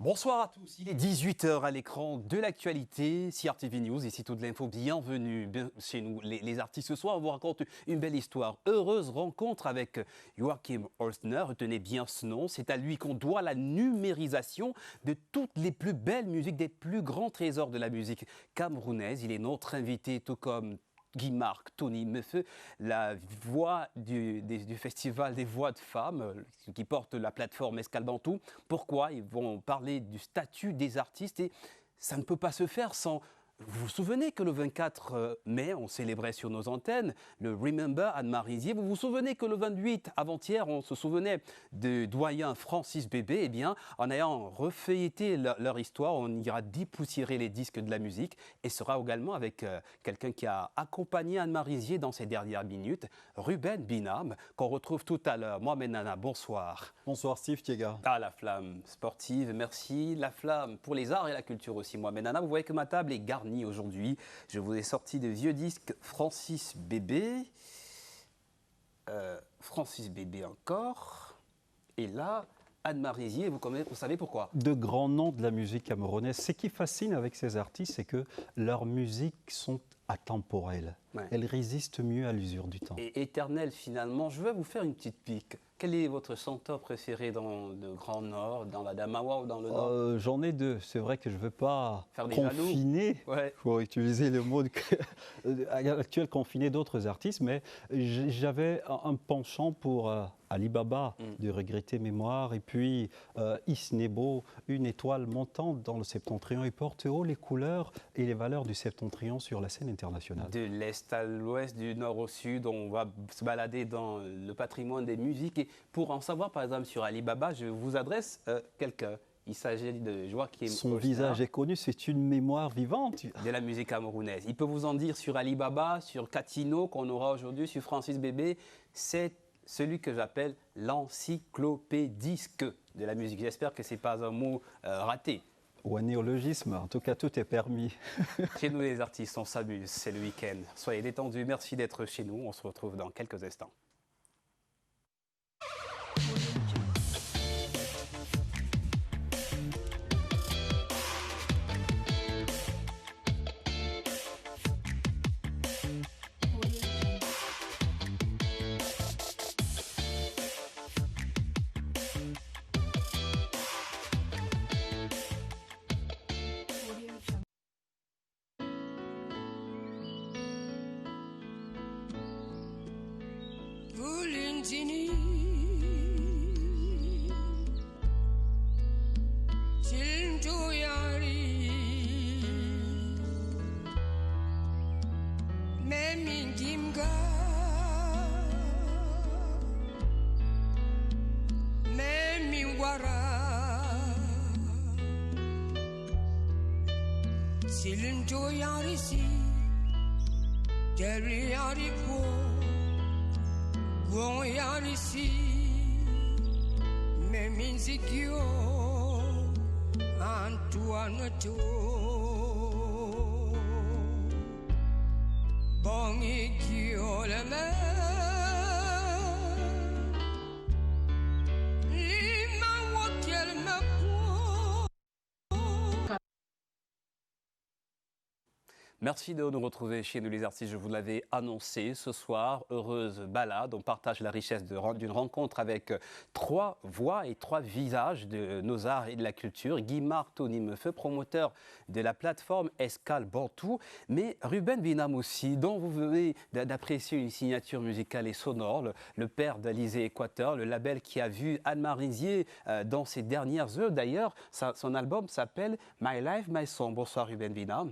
Bonsoir à tous, il est 18 h à l'écran de l'actualité, CRTV News, ici toute l'info, bienvenue chez nous les artistes. Ce soir, on vous raconte une belle histoire, heureuse rencontre avec Joachim Holzner, retenez bien ce nom, c'est à lui qu'on doit la numérisation de toutes les plus belles musiques, des plus grands trésors de la musique camerounaise. Il est notre invité, tout comme Guy-Marc, Tony Meffeux, la voix du Festival des voix de femmes qui porte la plateforme Escalbantou. Pourquoi? Ils vont parler du statut des artistes et ça ne peut pas se faire sans... Vous vous souvenez que le 24 mai, on célébrait sur nos antennes le Remember Anne-Marie Zier. Vous vous souvenez que le 28, avant-hier, on se souvenait de doyen Francis Bébé. Eh bien, en ayant refeuilleté leur histoire, on ira dépoussiérer les disques de la musique et sera également avec quelqu'un qui a accompagné Anne-Marie Zier dans ces dernières minutes, Ruben Binam, qu'on retrouve tout à l'heure. Mohamed Nana, bonsoir. Bonsoir Steve Tiega. Ah, la flamme sportive, merci. La flamme pour les arts et la culture aussi, Mohamed Nana. Vous voyez que ma table est garnie aujourd'hui. Je vous ai sorti de vieux disques Francis Bébé. Francis Bébé encore. Et là, Anne-Marie Zier, vous savez pourquoi? De grands noms de la musique camerounaise. Ce qui fascine avec ces artistes, c'est que leurs musiques sont atemporelles. Ouais. Elles résistent mieux à l'usure du temps. Et éternelles finalement. Je vais vous faire une petite pique. Quel est votre chanteur préféré dans le Grand Nord, dans la Damawa ou dans le Nord? J'en ai deux. C'est vrai que je ne veux pas confiner, pour utiliser le mot actuel, confiner d'autres artistes, mais j'avais un penchant pour Ali Baba, de regretter mémoire, et puis Isnebo, une étoile montante dans le septentrion. Il porte haut les couleurs et les valeurs du septentrion sur la scène internationale. De l'Est à l'Ouest, du Nord au Sud, on va se balader dans le patrimoine des musiques. Et pour en savoir, par exemple, sur Ali Baba, je vous adresse quelqu'un. Il s'agit de Joachim Son Holzner, visage est connu, c'est une mémoire vivante. De la musique camerounaise. Il peut vous en dire sur Ali Baba, sur Katino, qu'on aura aujourd'hui, sur Francis Bébé. C'est celui que j'appelle l'encyclopédisque de la musique. J'espère que ce n'est pas un mot raté. Ou un néologisme, en tout cas tout est permis. Chez nous les artistes, on s'amuse, c'est le week-end. Soyez détendus, merci d'être chez nous, on se retrouve dans quelques instants. Merci de nous retrouver chez nous les artistes, je vous l'avais annoncé ce soir, heureuse balade, on partage la richesse d'une rencontre avec trois voix et trois visages de nos arts et de la culture. Guy-Marc, Tony Meffeux, promoteur de la plateforme Escalbantou, mais Ruben Binam aussi, dont vous venez d'apprécier une signature musicale et sonore, le père d'Alizé Équateur, le label qui a vu Anne-Marie Zier dans ses dernières heures. D'ailleurs, son album s'appelle My Life, My Song. Bonsoir Ruben Binam.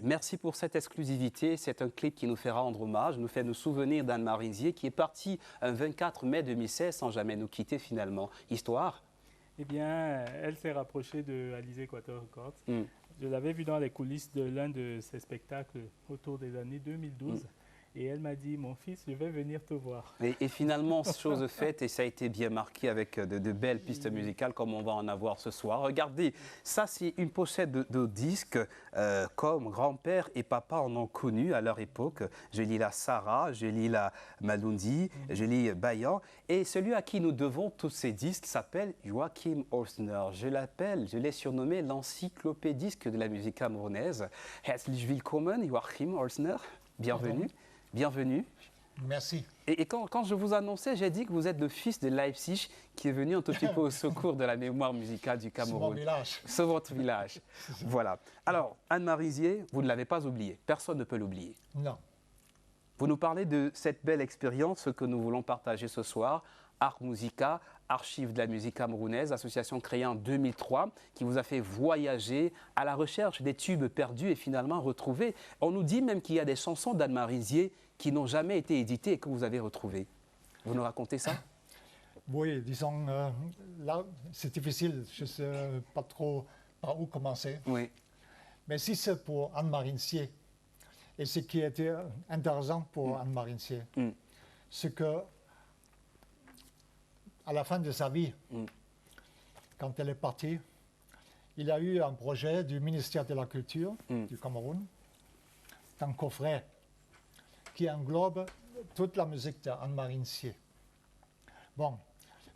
Merci pour cette exclusivité. C'est un clip qui nous fait rendre hommage, nous fait nous souvenir d'Anne-Marie Zier qui est partie un 24 mai 2016 sans jamais nous quitter finalement. Histoire? Eh bien, elle s'est rapprochée de Alizé Équateur Records. Je l'avais vue dans les coulisses de l'un de ses spectacles autour des années 2012. Et elle m'a dit, mon fils, je vais venir te voir. Et finalement, chose faite, et ça a été bien marqué avec de belles pistes musicales comme on va en avoir ce soir. Regardez, ça c'est une pochette de disques comme grand-père et papa en ont connu à leur époque. Je lis la Sarah, je lis la Malundi, je lis Bayan. Et celui à qui nous devons tous ces disques s'appelle Joachim Holzner. Je l'ai surnommé l'encyclopédiste de la musique camerounaise. Herzlich willkommen, Joachim Holzner. Bienvenue. Bienvenue. Merci. Et quand je vous annonçais, j'ai dit que vous êtes le fils de Leipzig qui est venu un tout petit peu au secours de la mémoire musicale du Cameroun. C'est mon village. C'est votre village. Voilà. Alors, Anne-Marie Rizier, vous ne l'avez pas oublié. Personne ne peut l'oublier. Non. Vous nous parlez de cette belle expérience que nous voulons partager ce soir. Art Musica, Archives de la musique camerounaise, association créée en 2003, qui vous a fait voyager à la recherche des tubes perdus et finalement retrouvés. On nous dit même qu'il y a des chansons d'Anne-Marie Rizier qui n'ont jamais été éditées et que vous avez retrouvées. Vous nous racontez ça? Oui, disons, là, c'est difficile. Je ne sais pas trop par où commencer. Oui. Mais si c'est pour Anne-Marie Rizier, et ce qui était intéressant pour Anne-Marie Rizier, c'est que à la fin de sa vie, quand elle est partie, il y a eu un projet du ministère de la Culture du Cameroun, d'un coffret qui englobe toute la musique d'Anne-Marie Rizier. Bon,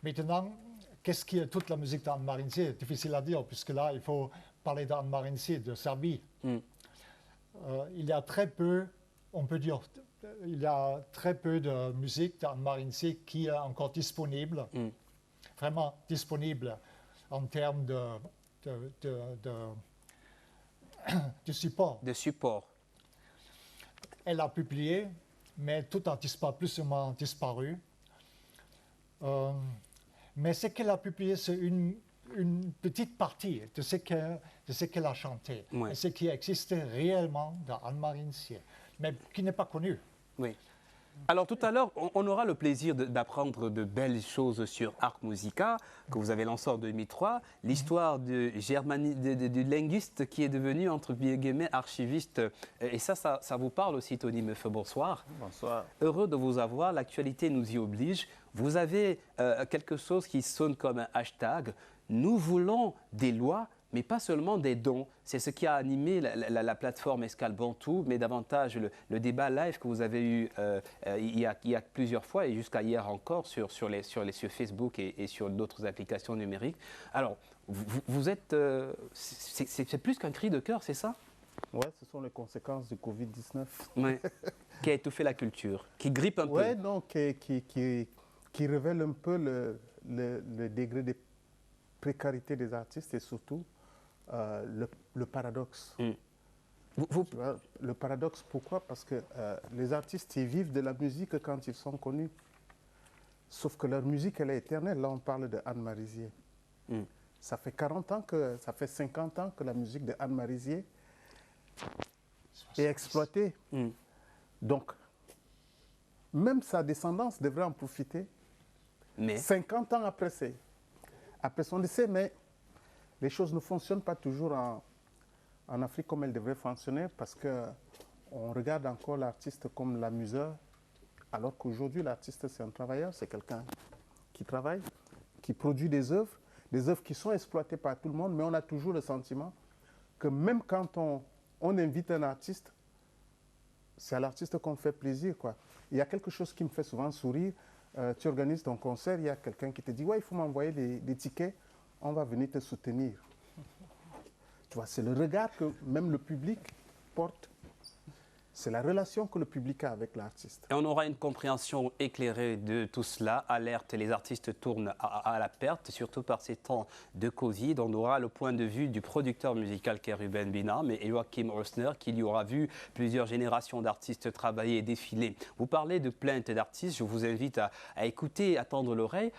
maintenant, qu'est-ce qui est toute la musique d'Anne-Marie Rizier? Difficile à dire, puisque là, il faut parler d'Anne-Marie Rizier, de sa vie. Il y a très peu, on peut dire, il y a très peu de musique d'Anne-Marie Rizier qui est encore disponible, vraiment disponible en termes de support. De support. Elle a publié, mais tout a disparu, plus ou moins disparu. Mais ce qu'elle a publié, c'est une petite partie de ce qu'elle a chanté, et ce qui existait réellement d'Anne-Marie Rizier, mais qui n'est pas connu. Oui. Alors tout à l'heure, on aura le plaisir d'apprendre de belles choses sur Art Musica, que vous avez lancé en 2003, l'histoire du linguiste qui est devenu, entre guillemets, archiviste. Et ça vous parle aussi, Tony Meufeu, bonsoir. Bonsoir. Heureux de vous avoir, l'actualité nous y oblige. Vous avez quelque chose qui sonne comme un hashtag. Nous voulons des lois, mais pas seulement des dons. C'est ce qui a animé la plateforme Escale Bantou, mais davantage le débat live que vous avez eu il y a plusieurs fois et jusqu'à hier encore sur Facebook et sur d'autres applications numériques. Alors, vous êtes... c'est plus qu'un cri de cœur, c'est ça? Oui, ce sont les conséquences du Covid-19. Ouais. Qui a étouffé la culture, qui grippe un peu. Oui, non, qui révèle un peu le degré de précarité des artistes et surtout le paradoxe. Tu vois, le paradoxe, pourquoi? Parce que les artistes, ils vivent de la musique quand ils sont connus. Sauf que leur musique, elle est éternelle. Là, on parle de Anne-Marie Rizier. Ça fait 50 ans que la musique de Anne-Marie Rizier est exploitée. Donc, même sa descendance devrait en profiter. Mais 50 ans après son décès, mais les choses ne fonctionnent pas toujours en Afrique comme elles devraient fonctionner parce qu'on regarde encore l'artiste comme l'amuseur, alors qu'aujourd'hui, l'artiste, c'est un travailleur, c'est quelqu'un qui travaille, qui produit des œuvres qui sont exploitées par tout le monde, mais on a toujours le sentiment que même quand on invite un artiste, c'est à l'artiste qu'on fait plaisir, quoi. Il y a quelque chose qui me fait souvent sourire. Tu organises ton concert, il y a quelqu'un qui te dit « Ouais, il faut m'envoyer des tickets, on va venir te soutenir. » Tu vois, c'est le regard que même le public porte. C'est la relation que le public a avec l'artiste. Et on aura une compréhension éclairée de tout cela. Alerte, les artistes tournent à la perte, surtout par ces temps de Covid. On aura le point de vue du producteur musical qui est Ruben Binam et Joachim Holzner, qui lui aura vu plusieurs générations d'artistes travailler et défiler. Vous parlez de plaintes d'artistes. Je vous invite à écouter, à tendre l'oreille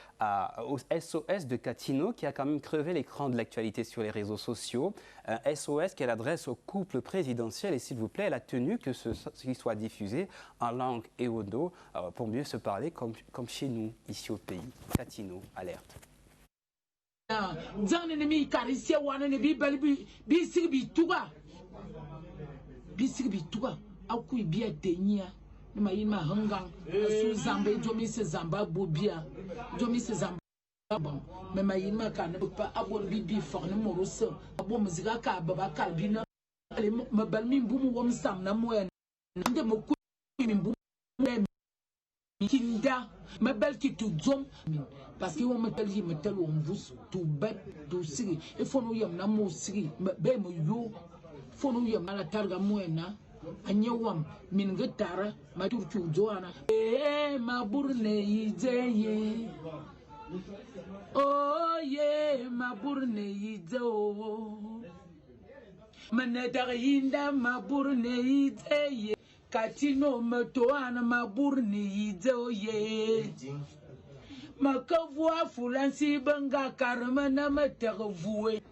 au SOS de Catino, qui a quand même crevé l'écran de l'actualité sur les réseaux sociaux. Un SOS qu'elle adresse au couple présidentiel. Et s'il vous plaît, elle a tenu que qu'il soit diffusé en langue ewondo pour mieux se parler comme chez nous, ici au pays. Catino, alerte. ma yima hangang su zambe jomi se zamba bobia jomi se zamba bon mais ma yima kan pa abon bibi forne moroso abo muzika ka baba kalbina ale ma balmi bumu wom sam na moyen nde mo ku mi bumu kinda ma bel ki tu zom parce que on me tel me tel on vous tout bête tout siri il faut nous yam na mo siri be mo yo faut nous yam na la targa moyen anyewam min gitara ma turchu joana ma burne yizeye oh yeah ma burne yizo manadar yinda ma burne yizeye katino metoana ma burne yizo ye ma kavwa fulansi banga karma na matervoué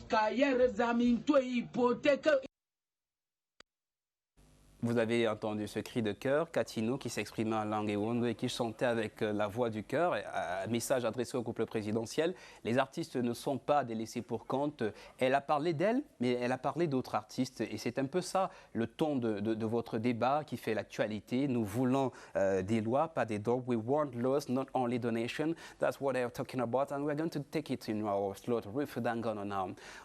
kayer zamin to hypothèque. Vous avez entendu ce cri de cœur, Katino, qui s'exprimait en langue Ewondo et qui chantait avec la voix du cœur, un message adressé au couple présidentiel. Les artistes ne sont pas des laissés pour compte. Elle a parlé d'elle, mais elle a parlé d'autres artistes. Et c'est un peu ça, le ton de votre débat qui fait l'actualité. Nous voulons des lois, pas des dons. We want laws, not only donation. That's what they're talking about. And we're going to take it in our slot.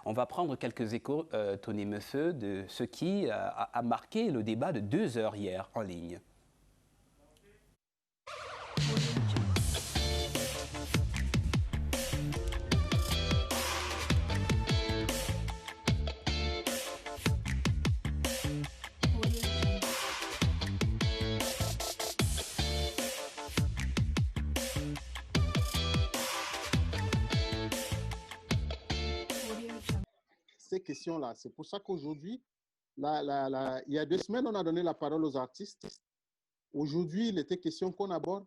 On va prendre quelques échos, Tony Meffeux, de ce qui a marqué le débat de 2 heures hier en ligne. Ces questions-là, c'est pour ça qu'aujourd'hui, il y a 2 semaines, on a donné la parole aux artistes. Aujourd'hui, il était question qu'on aborde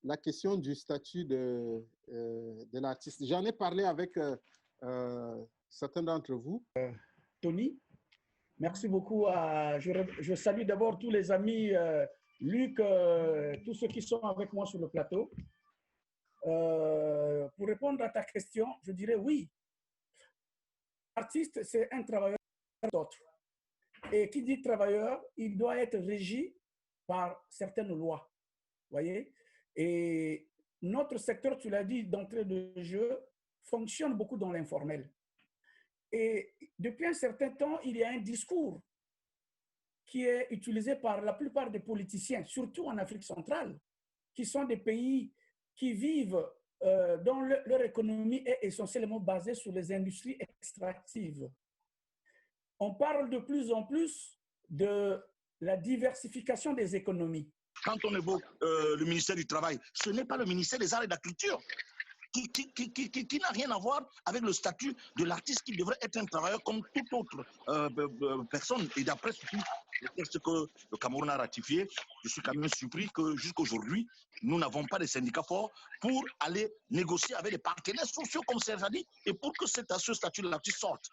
la question du statut de l'artiste. J'en ai parlé avec certains d'entre vous. Tony, merci beaucoup. Je salue d'abord tous les amis, Luc, tous ceux qui sont avec moi sur le plateau. Pour répondre à ta question, je dirais oui. L'artiste, c'est un travailleur d'autre. Et qui dit travailleur, il doit être régi par certaines lois. Voyez? Et notre secteur, tu l'as dit, d'entrée de jeu, fonctionne beaucoup dans l'informel. Et depuis un certain temps, il y a un discours qui est utilisé par la plupart des politiciens, surtout en Afrique centrale, qui sont des pays qui vivent dont leur économie est essentiellement basée sur les industries extractives. On parle de plus en plus de la diversification des économies. Quand on évoque le ministère du Travail, ce n'est pas le ministère des Arts et de la Culture qui n'a rien à voir avec le statut de l'artiste qui devrait être un travailleur comme toute autre personne. Et d'après le texte que le Cameroun a ratifié, je suis quand même surpris que jusqu'aujourd'hui, nous n'avons pas de syndicats forts pour aller négocier avec les partenaires sociaux comme Serge a dit et pour que ce statut de l'artiste sorte.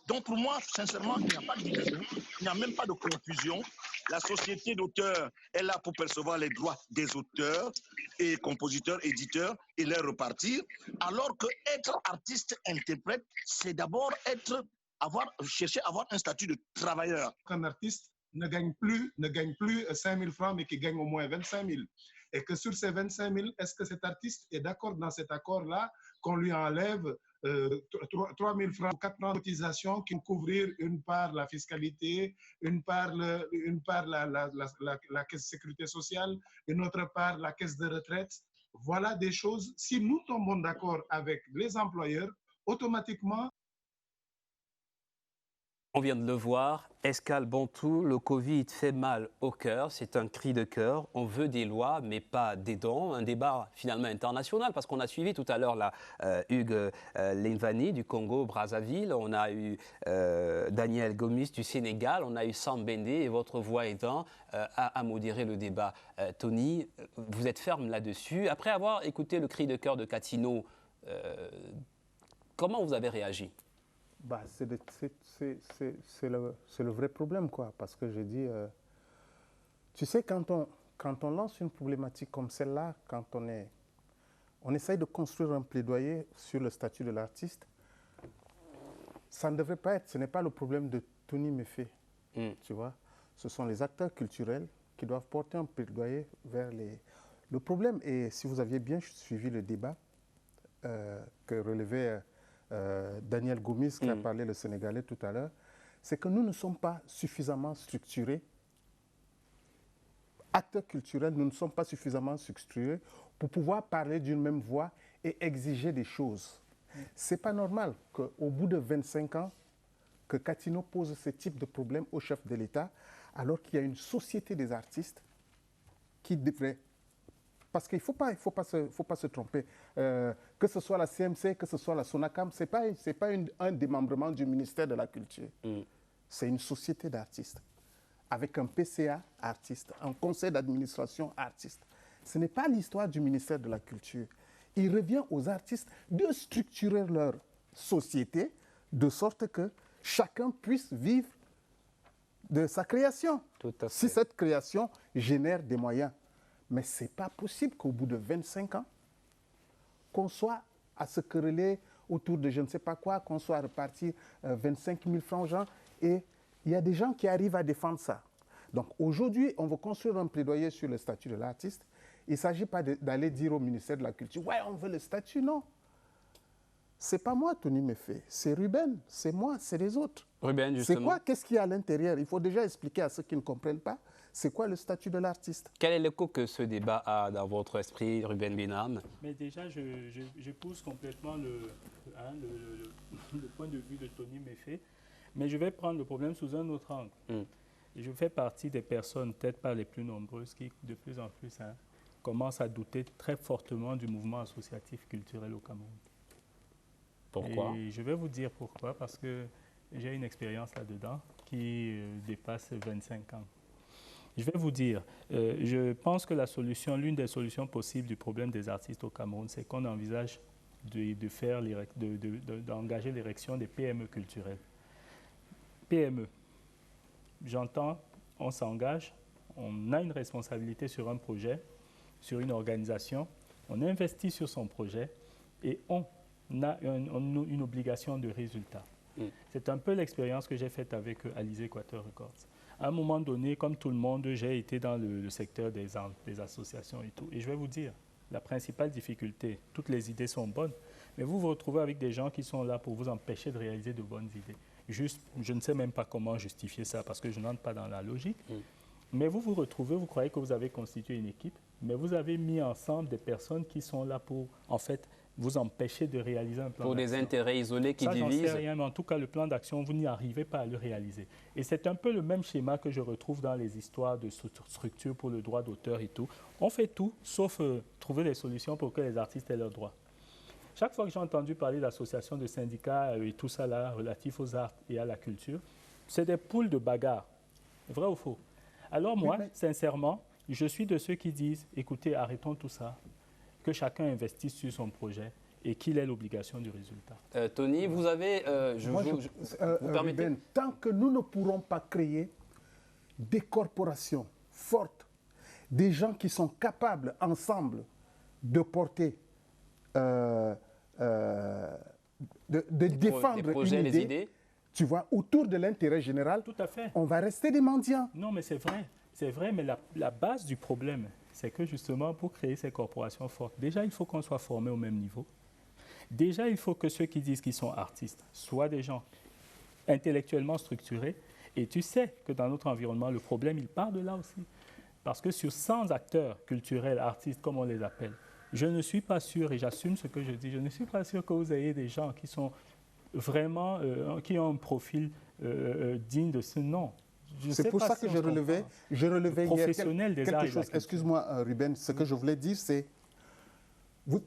Donc pour moi, sincèrement, il n'y a pas de division, il n'y a même pas de confusion. La société d'auteurs est là pour percevoir les droits des auteurs et compositeurs, éditeurs et les repartir, alors que être artiste, interprète, c'est d'abord chercher à avoir un statut de travailleur. Un artiste ne gagne plus 5 000 francs, mais qui gagne au moins 25 000. Et que sur ces 25 000, est-ce que cet artiste est d'accord dans cet accord-là qu'on lui enlève 3 000 francs, 4 ans de cotisation qui vont couvrir une part la fiscalité, une part la caisse de sécurité sociale, une autre part la caisse de retraite. Voilà des choses, si nous tombons d'accord avec les employeurs, automatiquement. On vient de le voir, Escale Bantou, le Covid fait mal au cœur, c'est un cri de cœur. On veut des lois, mais pas des dons. Un débat finalement international, parce qu'on a suivi tout à l'heure Hugues Lenvani du Congo-Brazzaville, on a eu Daniel Gomis du Sénégal, on a eu Sam Bende et votre voix aidant à modérer le débat. Tony, vous êtes ferme là-dessus. Après avoir écouté le cri de cœur de Katino, comment vous avez réagi ? Bah, c'est le vrai problème, quoi. Parce que je dis, tu sais, quand on lance une problématique comme celle-là, quand on essaye de construire un plaidoyer sur le statut de l'artiste, ça ne devrait pas être, ce n'est pas le problème de Tony Meffeux, tu vois. Ce sont les acteurs culturels qui qui doivent porter un plaidoyer vers les... Le problème, et si vous aviez bien suivi le débat que relevait Daniel Gomis, qui a parlé le Sénégalais tout à l'heure, c'est que nous ne sommes pas suffisamment structurés. Acteurs culturels, nous ne sommes pas suffisamment structurés pour pouvoir parler d'une même voix et exiger des choses. Ce n'est pas normal qu'au bout de 25 ans, que Katino pose ce type de problème au chef de l'État, alors qu'il y a une société des artistes qui devrait... Parce qu'il ne faut pas se tromper. Que ce soit la CMC, que ce soit la SONACAM, ce n'est pas un démembrement du ministère de la Culture. C'est une société d'artistes, avec un PCA artiste, un conseil d'administration artiste. Ce n'est pas l'histoire du ministère de la Culture. Il revient aux artistes de structurer leur société de sorte que chacun puisse vivre de sa création. Tout à fait. Si cette création génère des moyens. Mais ce n'est pas possible qu'au bout de 25 ans, qu'on soit à se quereller autour de je ne sais pas quoi, qu'on soit reparti 25 000 francs aux gens. Et il y a des gens qui arrivent à défendre ça. Donc aujourd'hui, on veut construire un plaidoyer sur le statut de l'artiste. Il ne s'agit pas d'aller dire au ministère de la Culture, ouais, on veut le statut, non. Ce n'est pas moi, Tony Méfé, c'est Ruben, c'est moi, c'est les autres. Ruben, justement. C'est quoi, qu'est-ce qu'il y a à l'intérieur? Il faut déjà expliquer à ceux qui ne comprennent pas, c'est quoi le statut de l'artiste? Quel est l'écho que ce débat a dans votre esprit, Ruben Benham? Mais déjà, je pousse complètement le point de vue de Tony Méfé, mais je vais prendre le problème sous un autre angle. Et je fais partie des personnes, peut-être pas les plus nombreuses, qui de plus en plus commencent à douter très fortement du mouvement associatif culturel au Cameroun. Pourquoi? Et je vais vous dire pourquoi, parce que j'ai une expérience là-dedans qui dépasse 25 ans. Je vais vous dire, je pense que l'une des solutions possibles du problème des artistes au Cameroun, c'est qu'on envisage d'engager l'érection des PME culturelles. PME, j'entends, on s'engage, on a une responsabilité sur un projet, sur une organisation, on investit sur son projet et on a une obligation de résultat. C'est un peu l'expérience que j'ai faite avec Alizé Quater Records. À un moment donné, comme tout le monde, j'ai été dans le secteur des associations et tout. Et je vais vous dire, la principale difficulté, toutes les idées sont bonnes, mais vous vous retrouvez avec des gens qui sont là pour vous empêcher de réaliser de bonnes idées. Juste, je ne sais même pas comment justifier ça parce que je n'entre pas dans la logique. Mais vous vous retrouvez, vous croyez que vous avez constitué une équipe, mais vous avez mis ensemble des personnes qui sont là pour, en fait, vous empêcher de réaliser un plan d'action. Pour des intérêts isolés qui divisent. Ça, j'en sais rien, mais en tout cas, le plan d'action, vous n'y arrivez pas à le réaliser. Et c'est un peu le même schéma que je retrouve dans les histoires de structures pour le droit d'auteur et tout. On fait tout, sauf trouver des solutions pour que les artistes aient leurs droits. Chaque fois que j'ai entendu parler d'associations, de syndicats et tout ça là, relatif aux arts et à la culture, c'est des poules de bagarre. Vrai ou faux? Alors moi, sincèrement, je suis de ceux qui disent, écoutez, arrêtons tout ça, que chacun investisse sur son projet et qu'il ait l'obligation du résultat. Tony, vous avez... vous permettez Ruben, tant que nous ne pourrons pas créer des corporations fortes, des gens qui sont capables ensemble de porter, de défendre des projets, une idée, tu vois, autour de l'intérêt général, tout à fait. On va rester des mendiants. Non, mais c'est vrai, mais la base du problème, c'est que justement, pour créer ces corporations fortes, déjà, il faut qu'on soit formé au même niveau. Déjà, il faut que ceux qui disent qu'ils sont artistes soient des gens intellectuellement structurés. Et tu sais que dans notre environnement, le problème, il part de là aussi. Parce que sur 100 acteurs culturels, artistes, comme on les appelle, je ne suis pas sûr, et j'assume ce que je dis, je ne suis pas sûr que vous ayez des gens qui sont vraiment, qui ont un profil digne de ce nom. C'est pour ça que je relevais hier quelque chose. Excuse-moi, Ruben, ce que je voulais dire, c'est...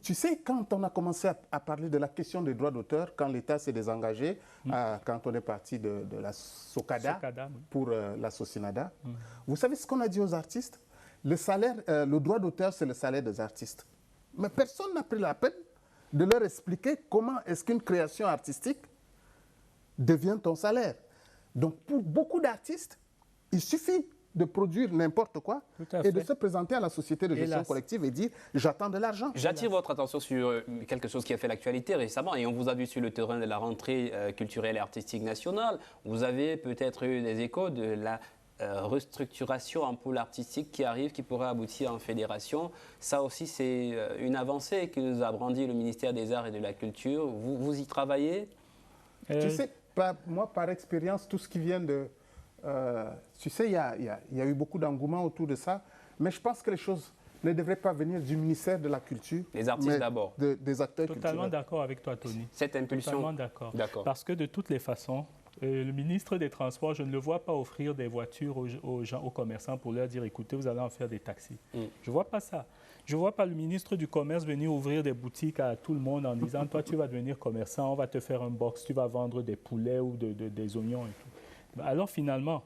Tu sais, quand on a commencé à parler de la question des droits d'auteur, quand l'État s'est désengagé, quand on est parti de la SOCADA pour la SOCINADA, vous savez ce qu'on a dit aux artistes? Le salaire, le droit d'auteur, c'est le salaire des artistes. Mais personne n'a pris la peine de leur expliquer comment est-ce qu'une création artistique devient ton salaire. Donc, pour beaucoup d'artistes, il suffit de produire n'importe quoi et de se présenter à la société de gestion collective et dire « j'attends de l'argent ». J'attire votre attention sur quelque chose qui a fait l'actualité récemment et on vous a vu sur le terrain de la rentrée culturelle et artistique nationale. Vous avez peut-être eu des échos de la restructuration en pôle artistique qui arrive, qui pourrait aboutir en fédération. Ça aussi, c'est une avancée que nous a brandi le ministère des Arts et de la Culture. Vous y travaillez? Tu sais, moi, par expérience, tout ce qui vient de... tu sais, il y a eu beaucoup d'engouement autour de ça, mais je pense que les choses ne devraient pas venir du ministère de la Culture. Les artistes d'abord. Des acteurs Totalement culturels. d'accord avec toi, Tony. Cette impulsion. Totalement d'accord. Parce que de toutes les façons, le ministre des Transports, je ne le vois pas offrir des voitures aux gens, aux commerçants pour leur dire, écoutez, vous allez en faire des taxis. Je ne vois pas ça. Je ne vois pas le ministre du Commerce venir ouvrir des boutiques à tout le monde en disant, toi, tu vas devenir commerçant, on va te faire un box, tu vas vendre des poulets ou des oignons et tout. Alors finalement,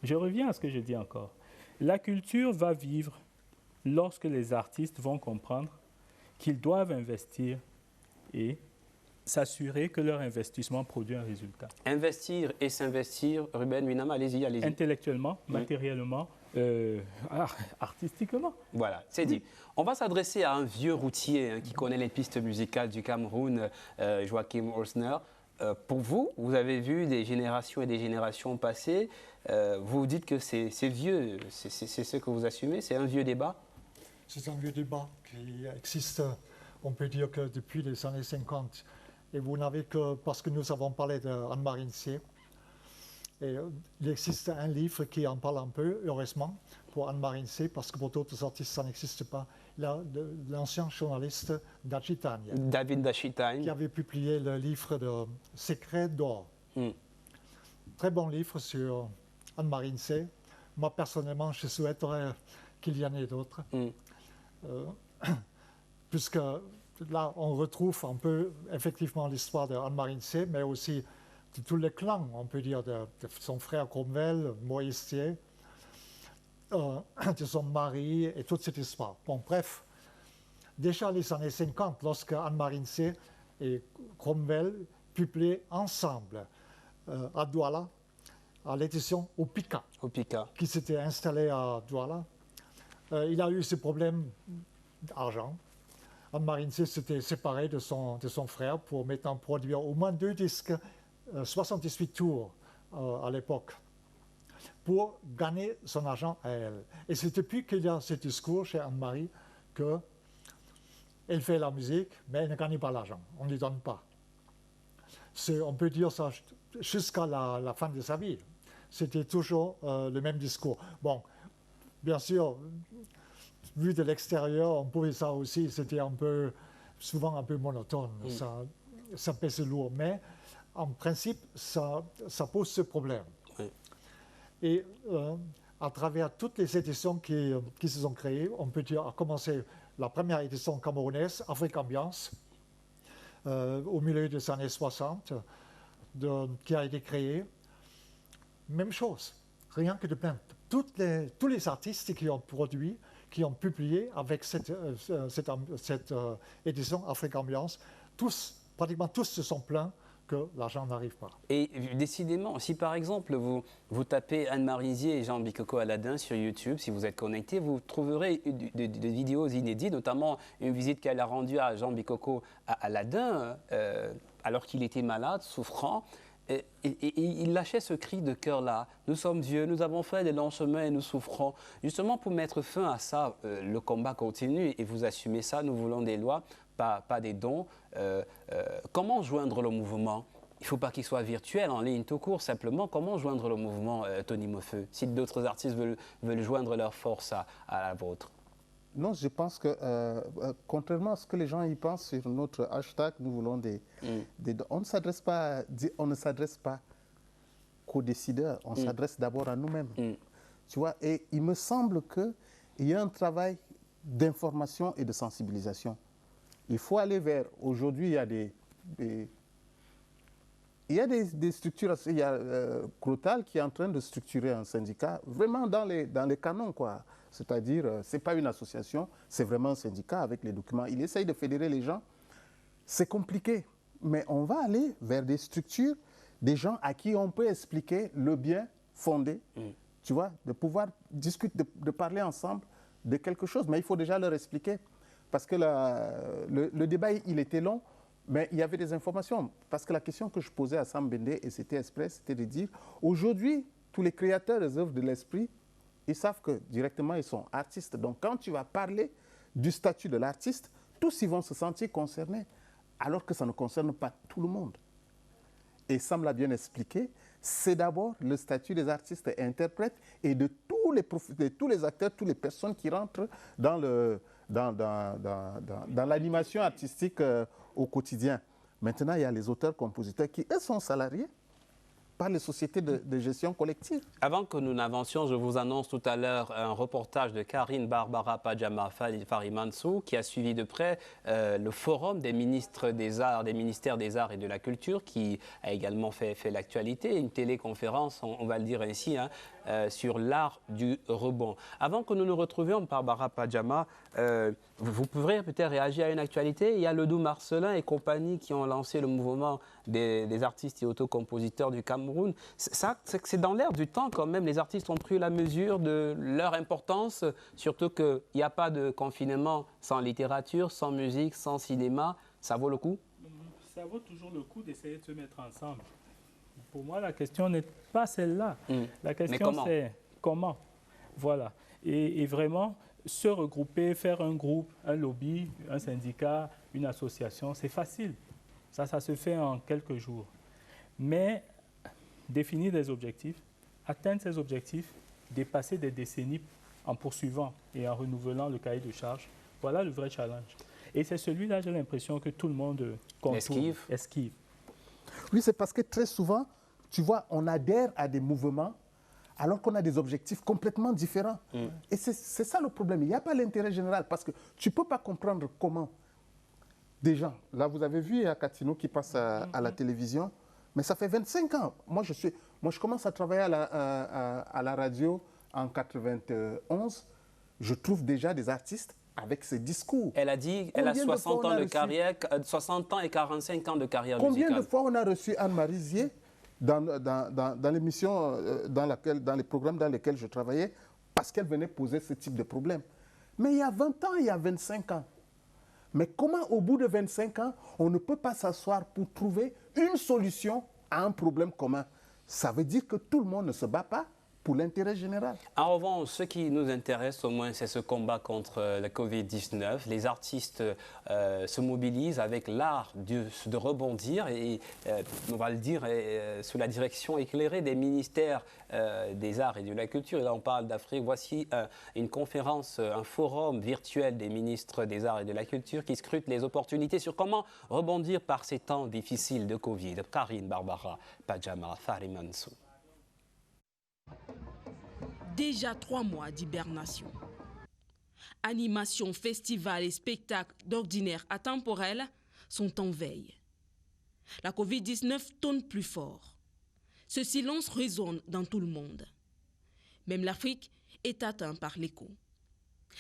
je reviens à ce que je dis encore. La culture va vivre lorsque les artistes vont comprendre qu'ils doivent investir et s'assurer que leur investissement produit un résultat. Investir et s'investir, Ruben Winama, allez-y, allez-y. Intellectuellement, matériellement, artistiquement. Voilà, c'est dit. On va s'adresser à un vieux routier qui connaît les pistes musicales du Cameroun, Joachim Orsner. Pour vous, vous avez vu des générations et des générations passer. Vous dites que c'est vieux, c'est ce que vous assumez, c'est un vieux débat? C'est un vieux débat qui existe, on peut dire que depuis les années 50. Et vous n'avez que, parce que nous avons parlé d'Anne-Marie Ncier, et il existe un livre qui en parle un peu, heureusement, pour Anne-Marie Ncier, parce que pour d'autres artistes, ça n'existe pas. L'ancien journaliste Dachitagne, David Dachitagne, qui avait publié le livre de Secrets d'or. Très bon livre sur Anne-Marie Ncier. Moi, personnellement, je souhaiterais qu'il y en ait d'autres. Puisque là, on retrouve un peu effectivement l'histoire d'Anne-Marie Ncier, mais aussi de tous les clans, on peut dire, de son frère Cromwell, Moïse Thiers, de son mari et toute cette histoire. Bon, bref, déjà les années 50, lorsque Anne-Marie Ncier et Cromwell publiaient ensemble à Douala, à l'édition Opika, qui s'était installée à Douala, il a eu ce problème d'argent. Anne-Marie Ncier s'était séparée de son frère pour maintenant produire au moins 2 disques, 78 tours à l'époque, pour gagner son argent à elle. Et c'est depuis qu'il y a ce discours chez Anne-Marie qu'elle fait la musique, mais elle ne gagne pas l'argent, on ne lui donne pas. On peut dire ça jusqu'à la fin de sa vie. C'était toujours le même discours. Bon, bien sûr, vu de l'extérieur, on pouvait ça aussi, c'était souvent un peu monotone, ça pèse lourd, mais en principe, ça pose ce problème. Et à travers toutes les éditions qui se sont créées, on peut dire, à commencer la première édition camerounaise, Afrique Ambiance, au milieu des années 60, qui a été créée, même chose, rien que de plainte. Tous les artistes qui ont produit, qui ont publié avec cette édition Afrique Ambiance, pratiquement tous se sont plaints que l'argent n'arrive pas. Et décidément, si par exemple vous tapez Anne-Marie Ncier et Jean Bikoko Aladin sur YouTube, si vous êtes connecté, vous trouverez des vidéos inédites, notamment une visite qu'elle a rendue à Jean Bikoko Aladin, alors qu'il était malade, souffrant. Et il lâchait ce cri de cœur-là. Nous sommes vieux, nous avons fait des longs chemins et nous souffrons. Justement, pour mettre fin à ça, le combat continue et vous assumez ça. Nous voulons des lois, pas des dons. Comment joindre le mouvement? Il ne faut pas qu'il soit virtuel, en ligne tout court. Simplement, comment joindre le mouvement, Tony Mofeu, si d'autres artistes veulent joindre leur force à la vôtre? Non, je pense que, contrairement à ce que les gens y pensent sur notre hashtag, nous voulons des on ne s'adresse pas qu'aux décideurs, on s'adresse d'abord à nous-mêmes. Tu vois, et il me semble qu'il y a un travail d'information et de sensibilisation. Il faut aller vers, aujourd'hui, il y a des structures, il y a Crotal qui est en train de structurer un syndicat, vraiment dans les canons, quoi. C'est-à-dire, ce n'est pas une association, c'est vraiment un syndicat avec les documents. Il essaye de fédérer les gens. C'est compliqué, mais on va aller vers des structures, des gens à qui on peut expliquer le bien fondé, tu vois, de pouvoir discuter, de parler ensemble de quelque chose. Mais il faut déjà leur expliquer, parce que le débat, il était long, mais il y avait des informations. Parce que la question que je posais à Sam Bende, et c'était exprès, c'était de dire, aujourd'hui, tous les créateurs des œuvres de l'esprit, ils savent que directement, ils sont artistes. Donc, quand tu vas parler du statut de l'artiste, tous ils vont se sentir concernés, alors que ça ne concerne pas tout le monde. Et Sam l'a bien expliqué, c'est d'abord le statut des artistes et interprètes et de tous les acteurs, toutes les personnes qui rentrent dans l'animation artistique au quotidien. Maintenant, il y a les auteurs-compositeurs qui, eux, sont salariés par les sociétés de gestion collective. Avant que nous n'avancions, je vous annonce tout à l'heure un reportage de Karine Barbara Pajama Farimansou qui a suivi de près le forum des ministres des Arts, des ministères des Arts et de la Culture qui a également fait l'actualité, une téléconférence, on va le dire ainsi, hein, sur l'art du rebond. Avant que nous nous retrouvions, Barbara Pajama, vous pourrez peut-être réagir à une actualité. Il y a Ledou Marcelin et compagnie qui ont lancé le mouvement des artistes et autocompositeurs du Cameroun. C'est dans l'air du temps quand même. Les artistes ont pris la mesure de leur importance, surtout qu'il n'y a pas de confinement sans littérature, sans musique, sans cinéma. Ça vaut le coup? Ça vaut toujours le coup d'essayer de se mettre ensemble. Pour moi, la question n'est pas celle-là. La question, c'est comment. Voilà. Et vraiment, se regrouper, faire un groupe, un lobby, un syndicat, une association, c'est facile. Ça se fait en quelques jours. Mais définir des objectifs, atteindre ces objectifs, dépasser des décennies en poursuivant et en renouvelant le cahier de charges, voilà le vrai challenge. Et c'est celui-là, j'ai l'impression que tout le monde esquive. Oui, c'est parce que très souvent, tu vois, on adhère à des mouvements alors qu'on a des objectifs complètement différents. Et c'est ça le problème. Il n'y a pas l'intérêt général parce que tu ne peux pas comprendre comment des gens... Là, vous avez vu Akatino qui passe à la télévision, mais ça fait 25 ans. Moi, je commence à travailler à la radio en 91. Je trouve déjà des artistes avec ses discours. Elle a dit qu'elle a 60 ans de carrière, 60 ans et 45 ans de carrière musicale. Combien de fois on a reçu Anne-Marie Zier dans l'émission, dans les programmes dans lesquels je travaillais, parce qu'elle venait poser ce type de problème. Mais il y a 20 ans, il y a 25 ans. Mais comment, au bout de 25 ans, on ne peut pas s'asseoir pour trouver une solution à un problème commun? Ça veut dire que tout le monde ne se bat pas pour l'intérêt général. En revanche, ce qui nous intéresse au moins, c'est ce combat contre la Covid-19. Les artistes se mobilisent avec l'art de rebondir et, on va le dire, sous la direction éclairée des ministères des Arts et de la Culture. Et là, on parle d'Afrique. Voici une conférence, un forum virtuel des ministres des Arts et de la Culture qui scrute les opportunités sur comment rebondir par ces temps difficiles de Covid. Karine Barbara Pajama Farimansou. Déjà 3 mois d'hibernation. Animations, festivals et spectacles d'ordinaire atemporels sont en veille. La Covid-19 tourne plus fort. Ce silence résonne dans tout le monde. Même l'Afrique est atteinte par l'écho.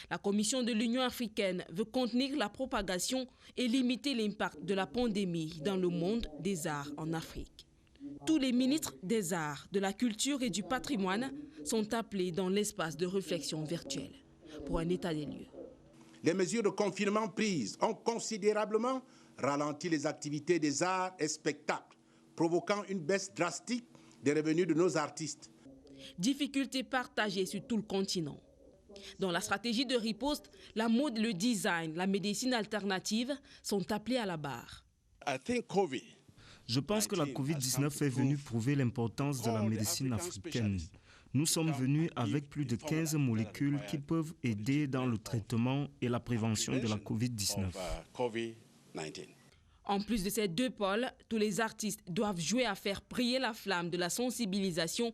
La Commission de l'Union africaine veut contenir la propagation et limiter l'impact de la pandémie dans le monde des arts en Afrique. Tous les ministres des Arts, de la Culture et du Patrimoine sont appelés dans l'espace de réflexion virtuelle pour un état des lieux. Les mesures de confinement prises ont considérablement ralenti les activités des arts et spectacles, provoquant une baisse drastique des revenus de nos artistes. Difficultés partagées sur tout le continent. Dans la stratégie de riposte, la mode, le design, la médecine alternative sont appelés à la barre. Je pense que la Covid-19 est venue prouver l'importance de la médecine africaine. Nous sommes venus avec plus de 15 molécules qui peuvent aider dans le traitement et la prévention de la Covid-19. En plus de ces 2 pôles, tous les artistes doivent jouer à faire briller la flamme de la sensibilisation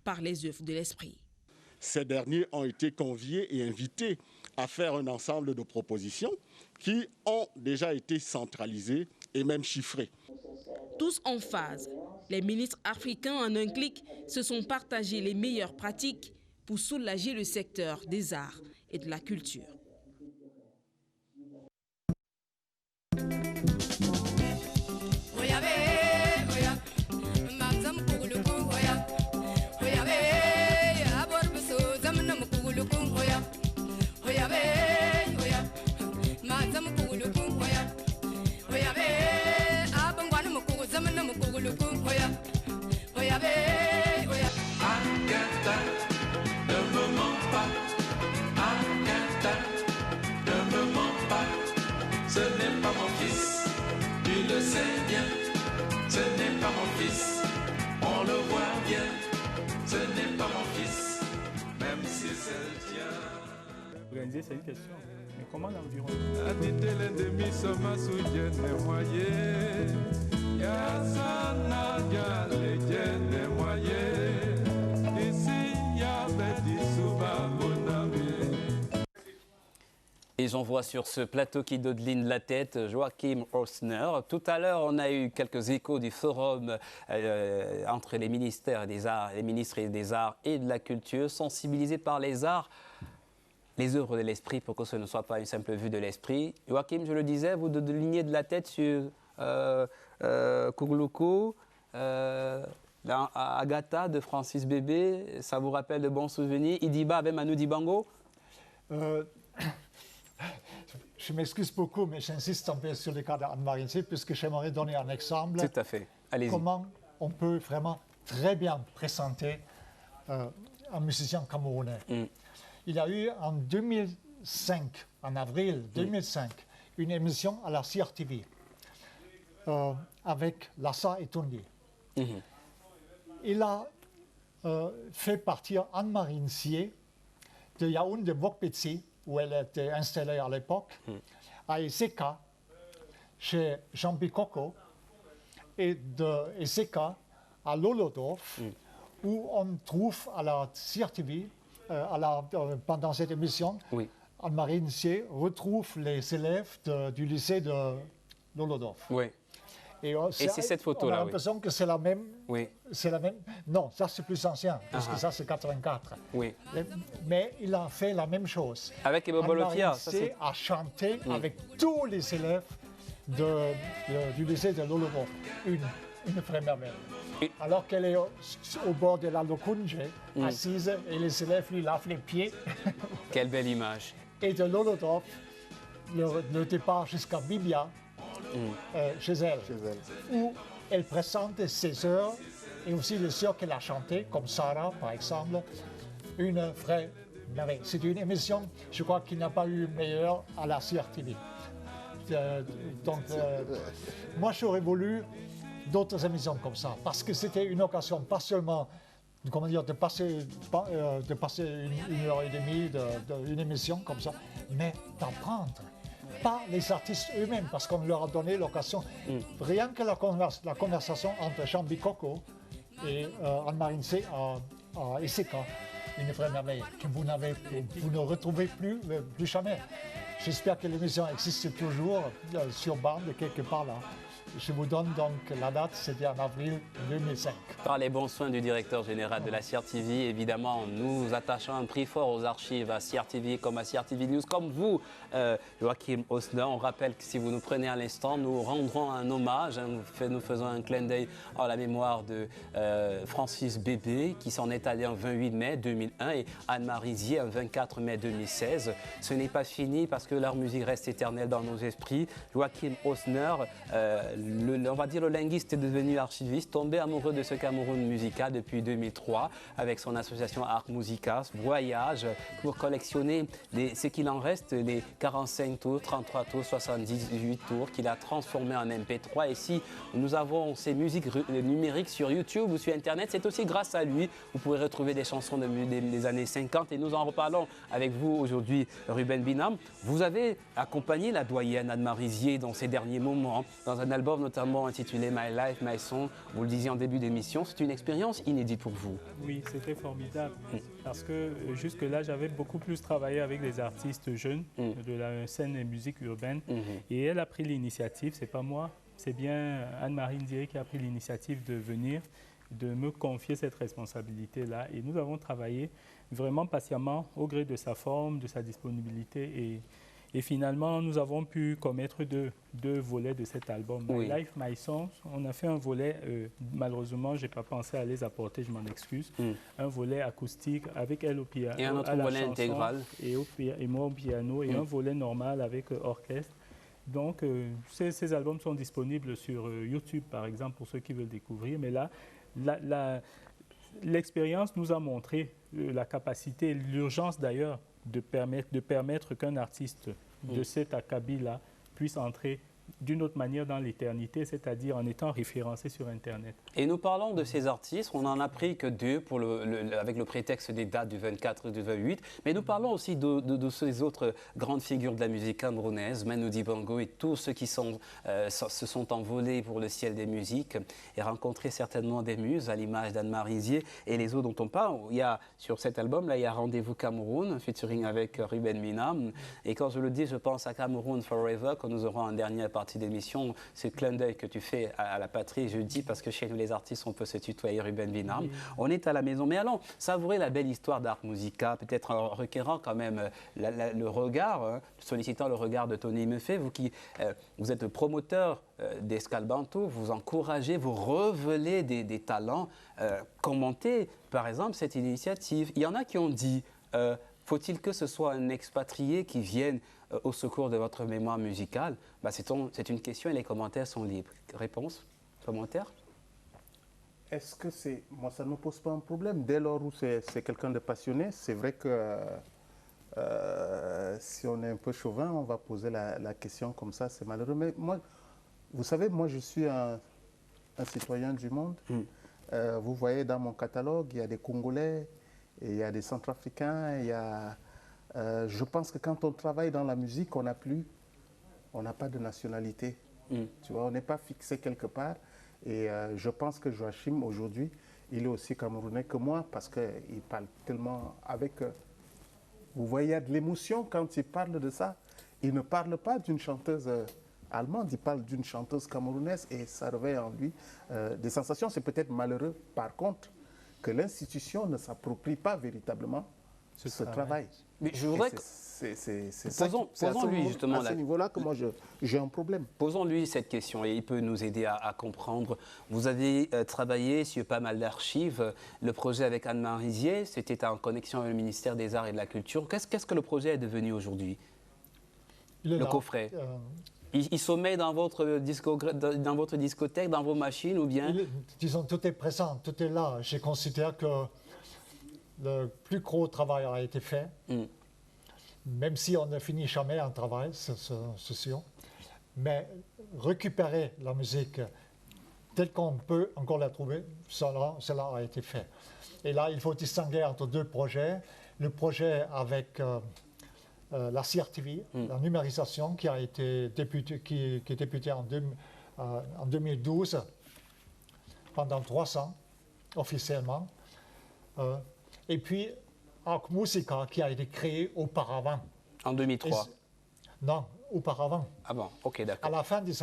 par les œuvres de l'esprit. Ces derniers ont été conviés et invités à faire un ensemble de propositions qui ont déjà été centralisées et même chiffrées. Tous en phase, les ministres africains en un clic se sont partagés les meilleures pratiques pour soulager le secteur des arts et de la culture. fils. On le voit bien, ce n'est pas mon fils, même si c'est le tien. Organiser, c'est une question. Mais comment l'environnement? Et j'en vois sur ce plateau qui dodeline la tête Joachim Osner. Tout à l'heure, on a eu quelques échos du forum entre les ministères des Arts, les ministres des Arts et de la Culture, sensibilisés par les arts, les œuvres de l'esprit, pour que ce ne soit pas une simple vue de l'esprit. Joachim, je le disais, vous dodelinez de la tête sur Kugluku, Agatha de Francis Bébé, ça vous rappelle de bons souvenirs? Idiba avec Manu Dibango? Je m'excuse beaucoup, mais j'insiste un peu sur le cas d'Anne-Marie Nzié, puisque j'aimerais donner un exemple. Tout à fait. Allez-y. Comment on peut vraiment très bien présenter un musicien camerounais. Il y a eu en 2005, en avril 2005, une émission à la CRTV avec Lassa et Tondi. Il a fait partir Anne-Marie Nzié de Yaoundé Bokbetsi, où elle était installée à l'époque, à Ezeka, chez Jean Bikoko, et de Ezeka à Lolodorf, où on trouve à la CRTV, pendant cette émission, Anne-Marie Nzié retrouve les élèves du lycée de Lolodorf. Oui. Et c'est cette photo-là. On a l'impression que c'est la même. Oui. C'est la même. Non, ça c'est plus ancien, parce que ça c'est 84. Oui. Mais il a fait la même chose. Avec Ebo Bolotia. Anne-Marie a chanté avec tous les élèves du lycée de Lolodorf. Une vraie merveille. Alors qu'elle est au bord de la Lokunje, assise, et les élèves lui lavent les pieds. Quelle belle image. Et de Lolodorf, le départ jusqu'à Bibia, chez elle, où elle présente ses heures et aussi les heures qu'elle a chantées, comme Sarah par exemple, une vraie merveille. C'est une émission, je crois qu'il n'y a pas eu meilleure à la CRTV. Moi j'aurais voulu d'autres émissions comme ça, parce que c'était une occasion, pas seulement de passer une heure et demie d'une émission comme ça, mais d'apprendre. Pas les artistes eux-mêmes, parce qu'on leur a donné l'occasion. Rien que la conversation entre Jean Bikoko et Anne-Marie Nzié à Ezeka, une vraie merveille que vous ne retrouvez plus jamais. J'espère que l'émission existe toujours sur bande quelque part là. Je vous donne donc la date, c'était en avril 2005. Par les bons soins du directeur général de la CRTV, évidemment, nous attachons un prix fort aux archives à CRTV comme à CRTV News. Comme vous, Joachim Osner, on rappelle que si vous nous prenez à l'instant, nous rendrons un hommage, nous faisons un clin d'œil à la mémoire de Francis Bébé, qui s'en est allé en 28 mai 2001, et Anne-Marie Nzié en 24 mai 2016. Ce n'est pas fini parce que leur musique reste éternelle dans nos esprits. Joachim Osner, on va dire le linguiste est devenu archiviste, tombé amoureux de ce Cameroun musical depuis 2003 avec son association Art Musica, voyage pour collectionner ce qu'il en reste, les 45 tours, 33 tours, 78 tours qu'il a transformés en MP3. Et si nous avons ces musiques numériques sur YouTube ou sur Internet, c'est aussi grâce à lui. Vous pourrez retrouver des chansons des années 50 et nous en reparlons avec vous aujourd'hui, Ruben Binam. Vous avez accompagné la doyenne Anne-Marie Nzié dans ces derniers moments, dans un album notamment intitulé My Life, My Song. Vous le disiez en début d'émission, c'est une expérience inédite pour vous. Oui, c'était formidable parce que jusque-là, j'avais beaucoup plus travaillé avec des artistes jeunes de la scène et musique urbaine et elle a pris l'initiative, c'est pas moi, c'est bien Anne-Marie Nzié qui a pris l'initiative de venir, de me confier cette responsabilité-là et nous avons travaillé vraiment patiemment au gré de sa forme, de sa disponibilité et finalement, nous avons pu commettre deux volets de cet album. My Life, My Songs, on a fait un volet, malheureusement, je n'ai pas pensé à les apporter, je m'en excuse, un volet acoustique avec elle au piano. Et un autre volet intégral. Et moi au piano, et un volet normal avec orchestre. Donc, ces albums sont disponibles sur YouTube, par exemple, pour ceux qui veulent découvrir. Mais là, l'expérience nous a montré la capacité, l'urgence d'ailleurs, de permettre qu'un artiste de cet acabit-là puisse entrer d'une autre manière dans l'éternité, c'est-à-dire en étant référencé sur Internet. Et nous parlons de ces artistes, on n'en a pris que 2 pour avec le prétexte des dates du 24 et du 28, mais nous parlons aussi de ces autres grandes figures de la musique camerounaise, Manu Dibango et tous ceux qui se sont envolés pour le ciel des musiques et rencontré certainement des muses à l'image d'Anne-Marie Rizier et les autres dont on parle. Il y a, sur cet album-là, il y a Rendez-vous Cameroun, featuring avec Ruben Minam. Et quand je le dis, je pense à Cameroun Forever, quand nous aurons en dernière partie d'émission, ce clin d'œil que tu fais à la patrie. Je dis parce que chez nous, les artistes, on peut se tutoyer, Ruben Minam. Oui. On est à la maison. Mais allons savourer la belle histoire d'Art Musica, peut-être en requérant quand même le regard, sollicitant le regard de Tony Meufé, vous êtes le promoteur d'Escale Bantou, vous encouragez, vous révélez des talents. Commentez, par exemple, cette initiative. Il y en a qui ont dit, faut-il que ce soit un expatrié qui vienne au secours de votre mémoire musicale? C'est une question et les commentaires sont libres. Réponse? Commentaire? Est-ce que c'est... Moi, ça ne me pose pas un problème. Dès lors où c'est quelqu'un de passionné, c'est vrai que si on est un peu chauvin, on va poser la question comme ça, c'est malheureux. Mais moi, vous savez, moi, je suis un citoyen du monde. Vous voyez dans mon catalogue, il y a des Congolais, et il y a des Centrafricains, il y a... je pense que quand on travaille dans la musique, on n'a pas de nationalité. Tu vois, on n'est pas fixé quelque part. Et je pense que Joachim, aujourd'hui, il est aussi camerounais que moi parce qu'il parle tellement avec... vous voyez, il y a de l'émotion quand il parle de ça. Il ne parle pas d'une chanteuse allemande, il parle d'une chanteuse camerounaise et ça réveille en lui des sensations. C'est peut-être malheureux, par contre, que l'institution ne s'approprie pas véritablement ce travail. Mais je voudrais que... Posons-lui justement... à ce niveau-là que moi j'ai un problème. Posons-lui cette question et il peut nous aider à comprendre. Vous avez travaillé sur pas mal d'archives. Le projet avec Anne-Marie Rizier, c'était en connexion avec le ministère des Arts et de la Culture. Qu'est-ce que le projet est devenu aujourd'hui? Le coffret il sommeille dans votre discothèque, dans vos machines ou bien... Disons, tout est présent, tout est là. Je considère que le plus gros travail a été fait, même si on ne finit jamais un travail, c'est sûr. Mais récupérer la musique telle qu'on peut encore la trouver, cela a été fait. Et là, il faut distinguer entre 2 projets. Le projet avec... la CRTV, la numérisation qui a été députée, qui est députée en 2012 pendant 3 ans officiellement. Et puis Art Musica qui a été créé auparavant. En 2003. Non, auparavant. Ah bon, ok, d'accord. À la fin des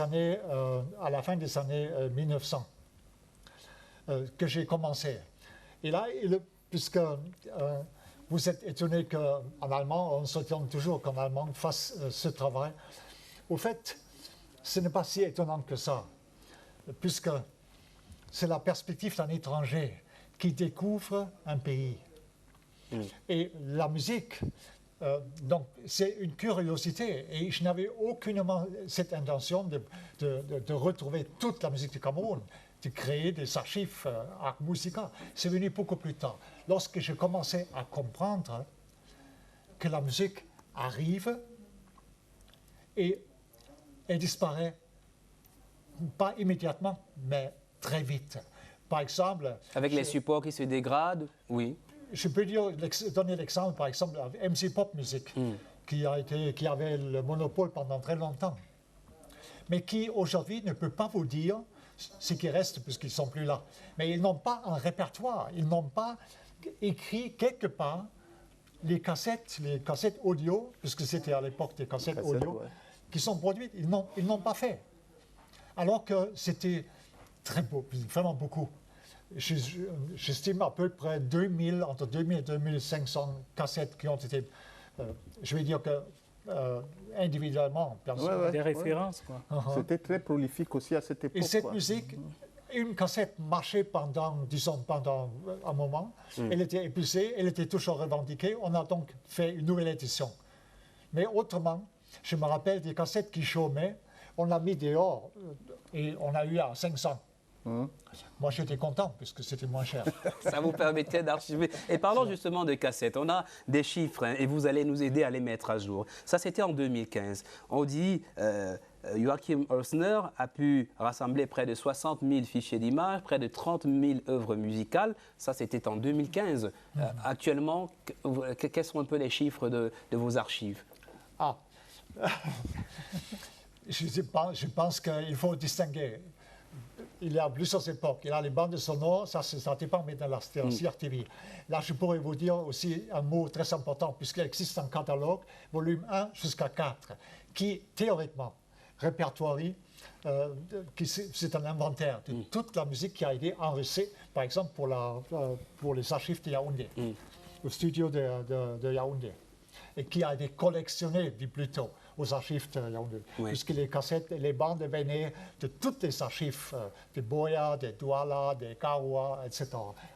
années 1900 que j'ai commencé. Et là, puisque vous êtes étonné qu'en allemand, on s'étonne toujours qu'en allemand fasse ce travail. Au fait, ce n'est pas si étonnant que ça, puisque c'est la perspective d'un étranger qui découvre un pays. Et la musique, donc c'est une curiosité. Et je n'avais aucunement cette intention de retrouver toute la musique du Cameroun, de créer des archives Art Musica. C'est venu beaucoup plus tard. Lorsque j'ai commencé à comprendre que la musique arrive et elle disparaît, pas immédiatement, mais très vite. Par exemple... Avec les supports qui se dégradent, oui. Je peux donner l'exemple, par exemple, avec MC Pop Music, qui avait le monopole pendant très longtemps, mais qui aujourd'hui ne peut pas vous dire ce qui reste puisqu'ils ne sont plus là. Mais ils n'ont pas un répertoire, ils n'ont pas écrit quelque part les cassettes audio, puisque c'était à l'époque des cassettes audio, qui sont produites, ils n'ont pas fait. Alors que c'était très beau, vraiment beaucoup. J'estime à peu près entre 2000 et 2500 cassettes qui ont été, je vais dire que individuellement, des références, quoi. C'était très prolifique aussi à cette époque. Et cette musique, une cassette marchait pendant un moment, elle était épuisée, elle était toujours revendiquée, on a donc fait une nouvelle édition. Mais autrement, je me rappelle des cassettes qui chômaient, on l'a mis dehors et on a eu à 500. Moi, j'étais content puisque c'était moins cher. Ça vous permettait d'archiver. Et parlons justement de cassettes. On a des chiffres et vous allez nous aider à les mettre à jour. Ça, c'était en 2015. On dit Joachim Holzner a pu rassembler près de 60 000 fichiers d'images, près de 30 000 œuvres musicales. Ça, c'était en 2015. Actuellement, quels sont un peu les chiffres de vos archives? Je pense qu'il faut distinguer. Il y a plusieurs époques. Il y a les bandes sonores, ça dépend de la CRTV. Là, je pourrais vous dire aussi un mot très important, puisqu'il existe un catalogue, volume 1 jusqu'à 4, qui, théoriquement, répertorie, c'est un inventaire de toute la musique qui a été enregistrée, par exemple, pour les archives de Yaoundé, au studio de Yaoundé, et qui a été collectionnée, dit plutôt, aux archives de Yaoundé, puisque les cassettes et les bandes venaient de toutes les archives, de Boya, de Douala, de Karoua, etc.,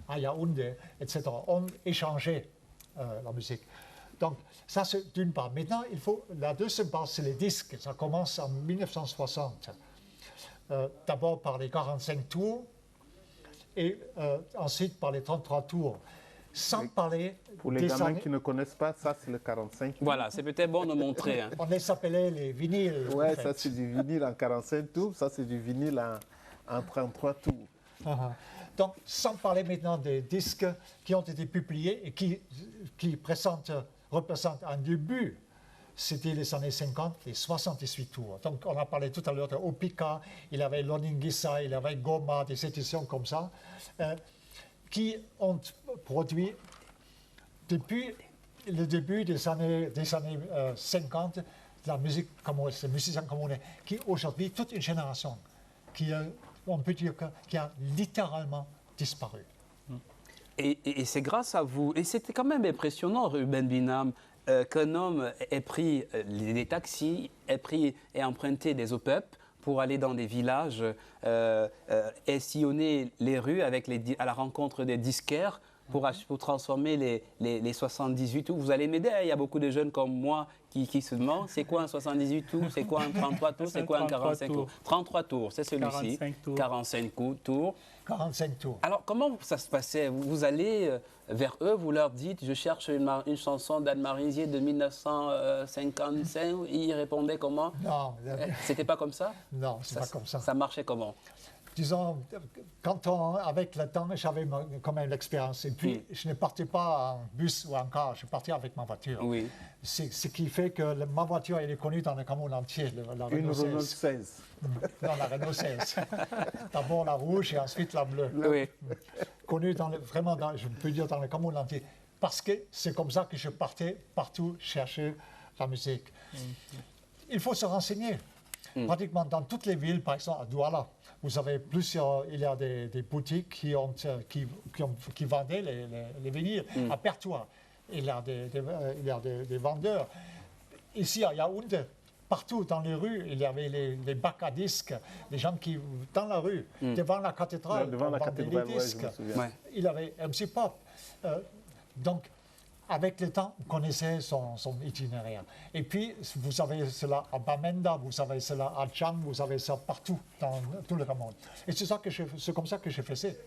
à Yaoundé, etc., ont échangé la musique. Donc, ça, c'est d'une part. Maintenant, la deuxième part, c'est les disques. Ça commence en 1960. D'abord par les 45 tours, et ensuite par les 33 tours. Sans parler pour les gamins qui ne connaissent pas, ça c'est le 45. Voilà, c'est peut-être bon de montrer. Hein. On les appelait les vinyles. Ouais, ça c'est du vinyle en 45 tours, ça c'est du vinyle en 33 tours. Donc, sans parler maintenant des disques qui ont été publiés et qui représentent un début, c'était les années 50, les 78 tours. Donc, on a parlé tout à l'heure de Opika, il y avait Loningisa, il y avait Goma, des éditions comme ça. Qui ont produit, depuis le début des années 50, la musique camerounaise, les musiciens camerounais, qui aujourd'hui, toute une génération, on peut dire qui a littéralement disparu. Et c'est grâce à vous, et c'était quand même impressionnant, Ruben Binam, qu'un homme ait pris des taxis, ait emprunté des OPEP, pour aller dans des villages et sillonner les rues à la rencontre des disquaires pour transformer les 78 tours. Vous allez m'aider, il y a beaucoup de jeunes comme moi qui se demandent c'est quoi un 78 tours, c'est quoi un 33 tours, c'est quoi un 45 tours. 33 tours, c'est celui-ci. 45 tours. 45 tours. Alors, comment ça se passait? Vous allez vers eux, vous leur dites, je cherche une chanson d'Anne Marinsier de 1955. Ils répondaient comment? Non. C'était pas comme ça? Non, c'est pas comme ça. Ça marchait comment? Disons, avec le temps, j'avais quand même l'expérience. Et puis, je ne partais pas en bus ou en car, je partais avec ma voiture. Oui. Ce qui fait que ma voiture, elle est connue dans le Cameroun entier, la Renault 16. Renault 16. Non, la Renault 16. D'abord la rouge et ensuite la bleue. Oui. Connue vraiment, je peux dire, dans le Cameroun entier. Parce que c'est comme ça que je partais partout chercher la musique. Il faut se renseigner. Pratiquement dans toutes les villes, par exemple à Douala, vous avez il y a des boutiques qui vendaient les vinyles. À Pertois, il y a des vendeurs. Ici à Yaoundé, partout dans les rues, il y avait les bacs à disques, les gens qui, dans la rue, devant la cathédrale, les disques. Il y avait MC Pop. Donc, avec le temps, on connaissait son itinéraire. Et puis, vous avez cela à Bamenda, vous avez cela à Tchang, vous avez ça partout dans tout le monde. Et c'est comme ça que je faisais.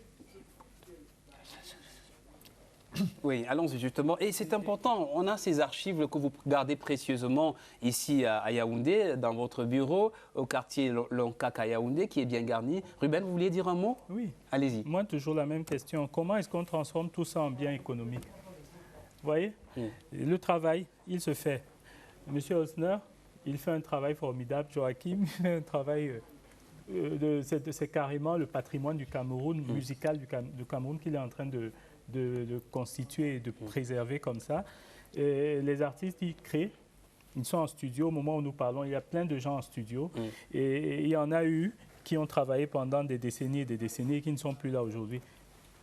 Oui, allons-y justement. Et c'est important, on a ces archives que vous gardez précieusement ici à Yaoundé, dans votre bureau, au quartier Lonkak à Yaoundé, qui est bien garni. Ruben, vous vouliez dire un mot? Oui. Allez-y. Moi, toujours la même question. Comment est-ce qu'on transforme tout ça en bien économique? Vous voyez, le travail, il se fait. Monsieur Holzner, il fait un travail formidable. Joachim fait un travail, c'est carrément le patrimoine du Cameroun, musical du Cameroun qu'il est en train de constituer et de préserver comme ça. Et les artistes, ils créent, ils sont en studio. Au moment où nous parlons, il y a plein de gens en studio. Et il y en a eu qui ont travaillé pendant des décennies et qui ne sont plus là aujourd'hui.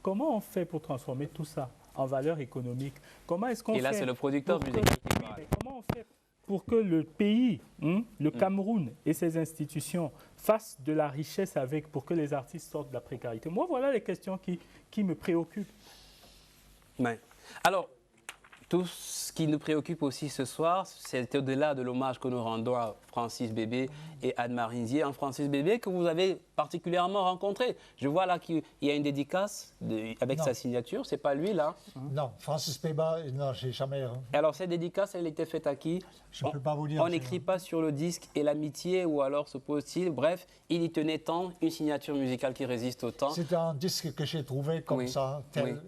Comment on fait pour transformer tout ça en valeur économique? Comment est-ce qu'on fait? Et là, c'est le producteur musical qui parle. Comment on fait pour que le pays, le Cameroun et ses institutions fassent de la richesse avec, pour que les artistes sortent de la précarité? Moi, voilà les questions qui me préoccupent. Ouais. Alors, tout ce qui nous préoccupe aussi ce soir, c'est au-delà de l'hommage que nous rendons à Francis Bébé et Anne-Marie Ndiaye, un Francis Bébé que vous avez particulièrement rencontré. Je vois là qu'il y a une dédicace avec sa signature, c'est pas lui là? Non, Francis Bébé, non, j'ai jamais... Alors cette dédicace, elle était faite à qui? Je ne peux pas vous dire. On n'écrit pas sur le disque et l'amitié ou alors se pose-t-il? Bref, il y tenait tant, une signature musicale qui résiste au temps. C'est un disque que j'ai trouvé comme ça,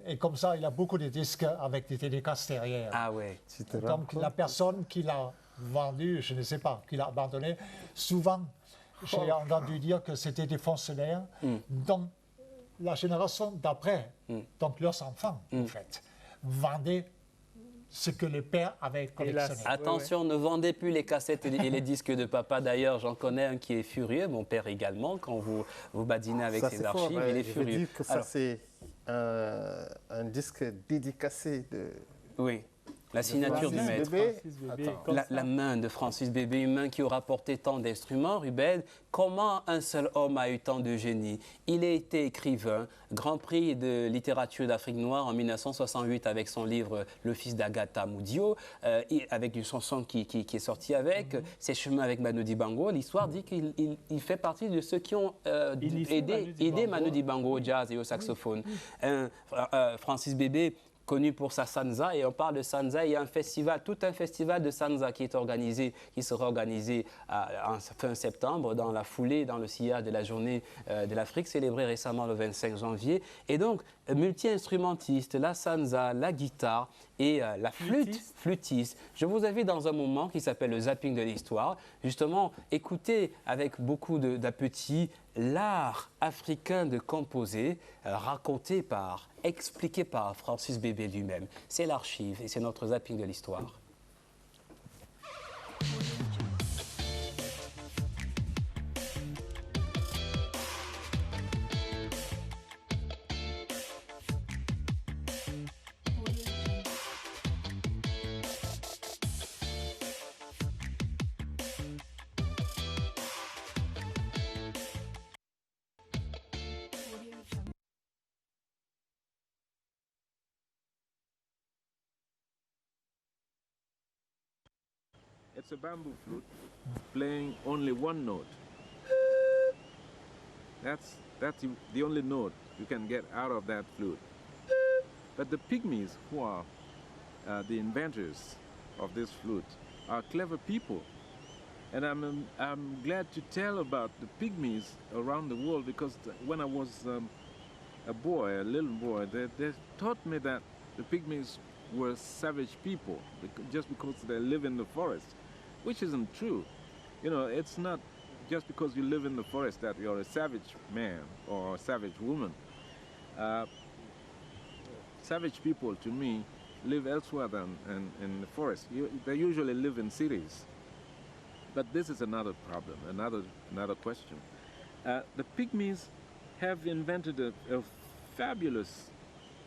et comme ça, il y a beaucoup de disques avec des dédicaces derrière. Ah ouais. Donc la personne qui l'a vendu, je ne sais pas, qui l'a abandonné, souvent, j'ai entendu dire que c'était des fonctionnaires dont la génération d'après, donc leurs enfants, en fait, vendaient ce que le père avait collectionné. Attention, ne vendez plus les cassettes et les disques de papa. D'ailleurs, j'en connais un qui est furieux, mon père également, quand vous badinez avec ses archives, il est furieux. Je veux dire que ça, c'est un disque dédicacé de... Oui. La signature du maître. La main de Francis Bébé, une main qui aura porté tant d'instruments. Ruben, comment un seul homme a eu tant de génie? Il a été écrivain, Grand Prix de littérature d'Afrique noire en 1968 avec son livre Le fils d'Agatha Moudio, avec une chanson qui est sortie avec, Ses chemins avec Manu Dibango. L'histoire dit qu'il fait partie de ceux qui ont aidé Manu Dibango au jazz et au saxophone. Francis Bébé, connu pour sa Sanza, et on parle de Sanza, il y a un festival, tout un festival de Sanza qui sera organisé en fin septembre, dans la foulée, dans le sillage de la journée de l'Afrique, célébrée récemment le 25 janvier. Et donc, multi-instrumentiste, la Sanza, la guitare et la flûtiste. Je vous invite dans un moment qui s'appelle le zapping de l'histoire, justement, écoutez avec beaucoup d'appétit l'art africain de composer, expliqué par Francis Bébé lui-même. C'est l'archive et c'est notre zapping de l'histoire. It's a bamboo flute playing only one note. That's the only note you can get out of that flute. But the pygmies, who are the inventors of this flute, are clever people. And I'm glad to tell about the pygmies around the world, because when I was a little boy, they taught me that the pygmies were savage people just because they live in the forest, which isn't true. You know, it's not just because you live in the forest that you're a savage man or a savage woman. Savage people, to me, live elsewhere than in the forest. They usually live in cities. But this is another problem, another question. The pygmies have invented a fabulous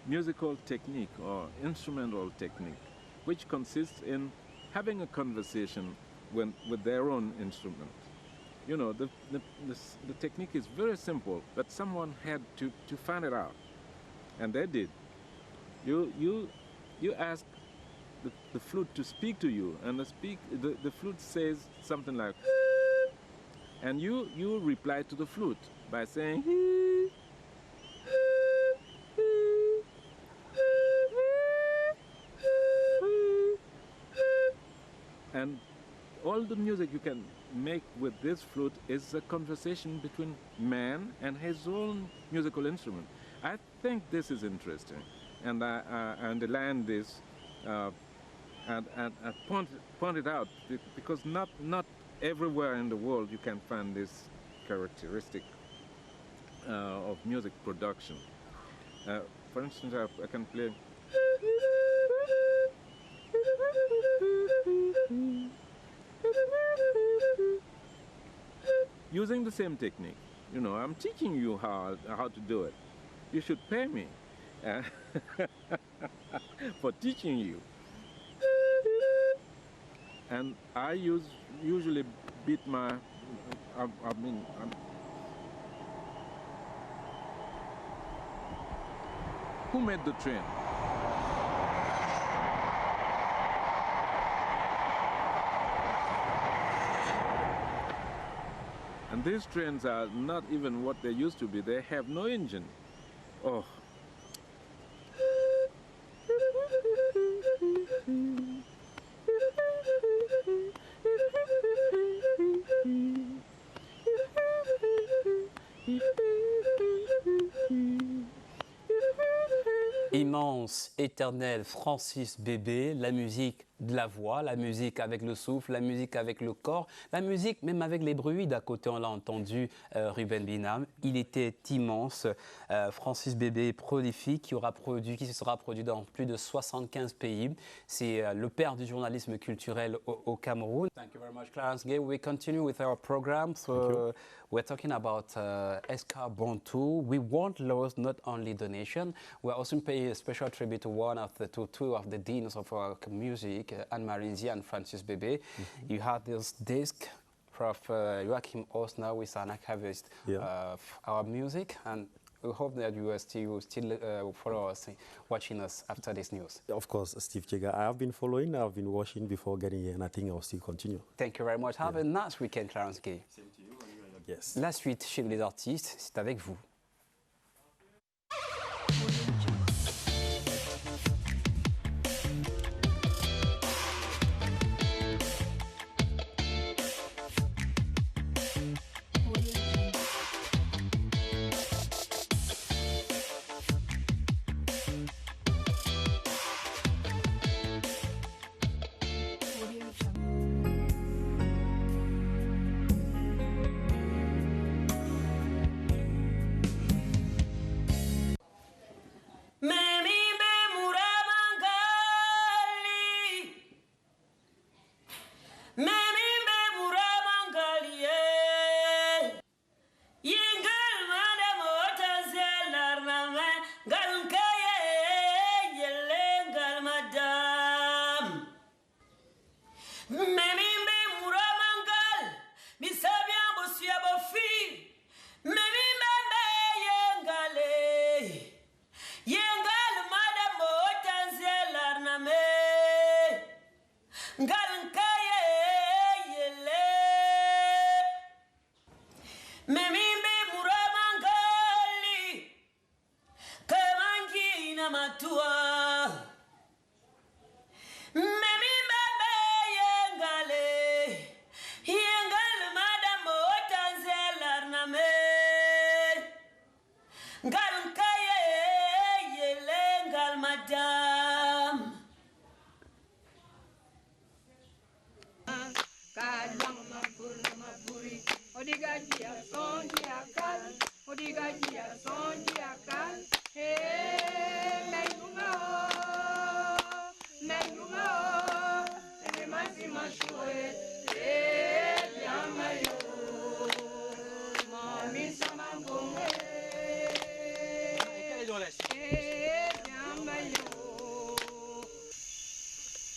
musical technique or instrumental technique, which consists in having a conversation with their own instrument. You know, the technique is very simple, but someone had to find it out, and they did. You ask the flute to speak to you, and the flute says something like, and you reply to the flute by saying, and all the music you can make with this flute is a conversation between man and his own musical instrument. I think this is interesting, and I underline this and point it out, because not everywhere in the world you can find this characteristic of music production. For instance, I can play. Using the same technique. You know, I'm teaching you how to do it. You should pay me for teaching you. And I usually beat my, who made the train? these trains are not even what they used to be. They have no engine. Oh. Immense, éternel Francis Bébé, la musique de la voix, la musique avec le souffle, la musique avec le corps, la musique même avec les bruits. D'à côté, on l'a entendu, Ruben Binam. Il était immense. Francis Bébé, prolifique, qui se sera produit dans plus de 75 pays. C'est le père du journalisme culturel au Cameroun. Thank you very much, Clarence Gay. We continue with our program. So we're talking about Escar Bantu. We won't lose not only donation. We're also paying a special tribute to two of the deans of our music, Anne-Marie Nzi and Francis Bébé. You had this disc, Prof. Joachim Osner, with an archivist of our music, and we hope that you will still follow us, watching us after this news. Of course, Steve Chega. I have been following, I've been watching before getting here, and I think I'll still continue. Thank you very much. Have a nice weekend, Clarence Gay. Same to you. Yes. La suite chez les artistes, c'est avec vous.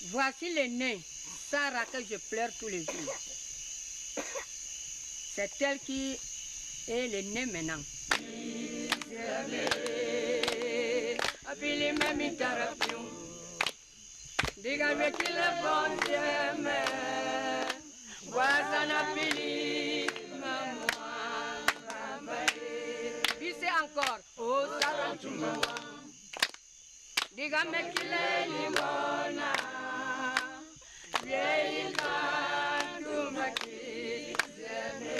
Voici le nez, Sarah, que je pleure tous les jours. C'est elle qui est le nez maintenant. Dis encore, oh Sarah, dígame qu'il est limona, vieille cantu maki zeme,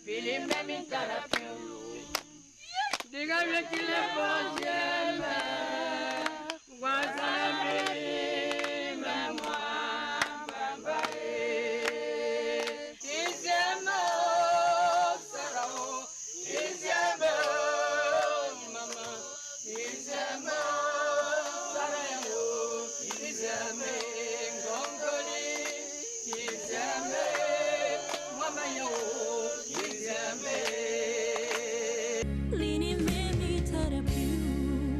filim de mi tarapio. Dígame qu'il est bon zeme, guazame mémoire bambaye. Izeme o sarao, izeme o mama. Izeme Sarayo, Izeme Ngongoli, Izeme Mamayo, Izeme. Lini memi tarapiu,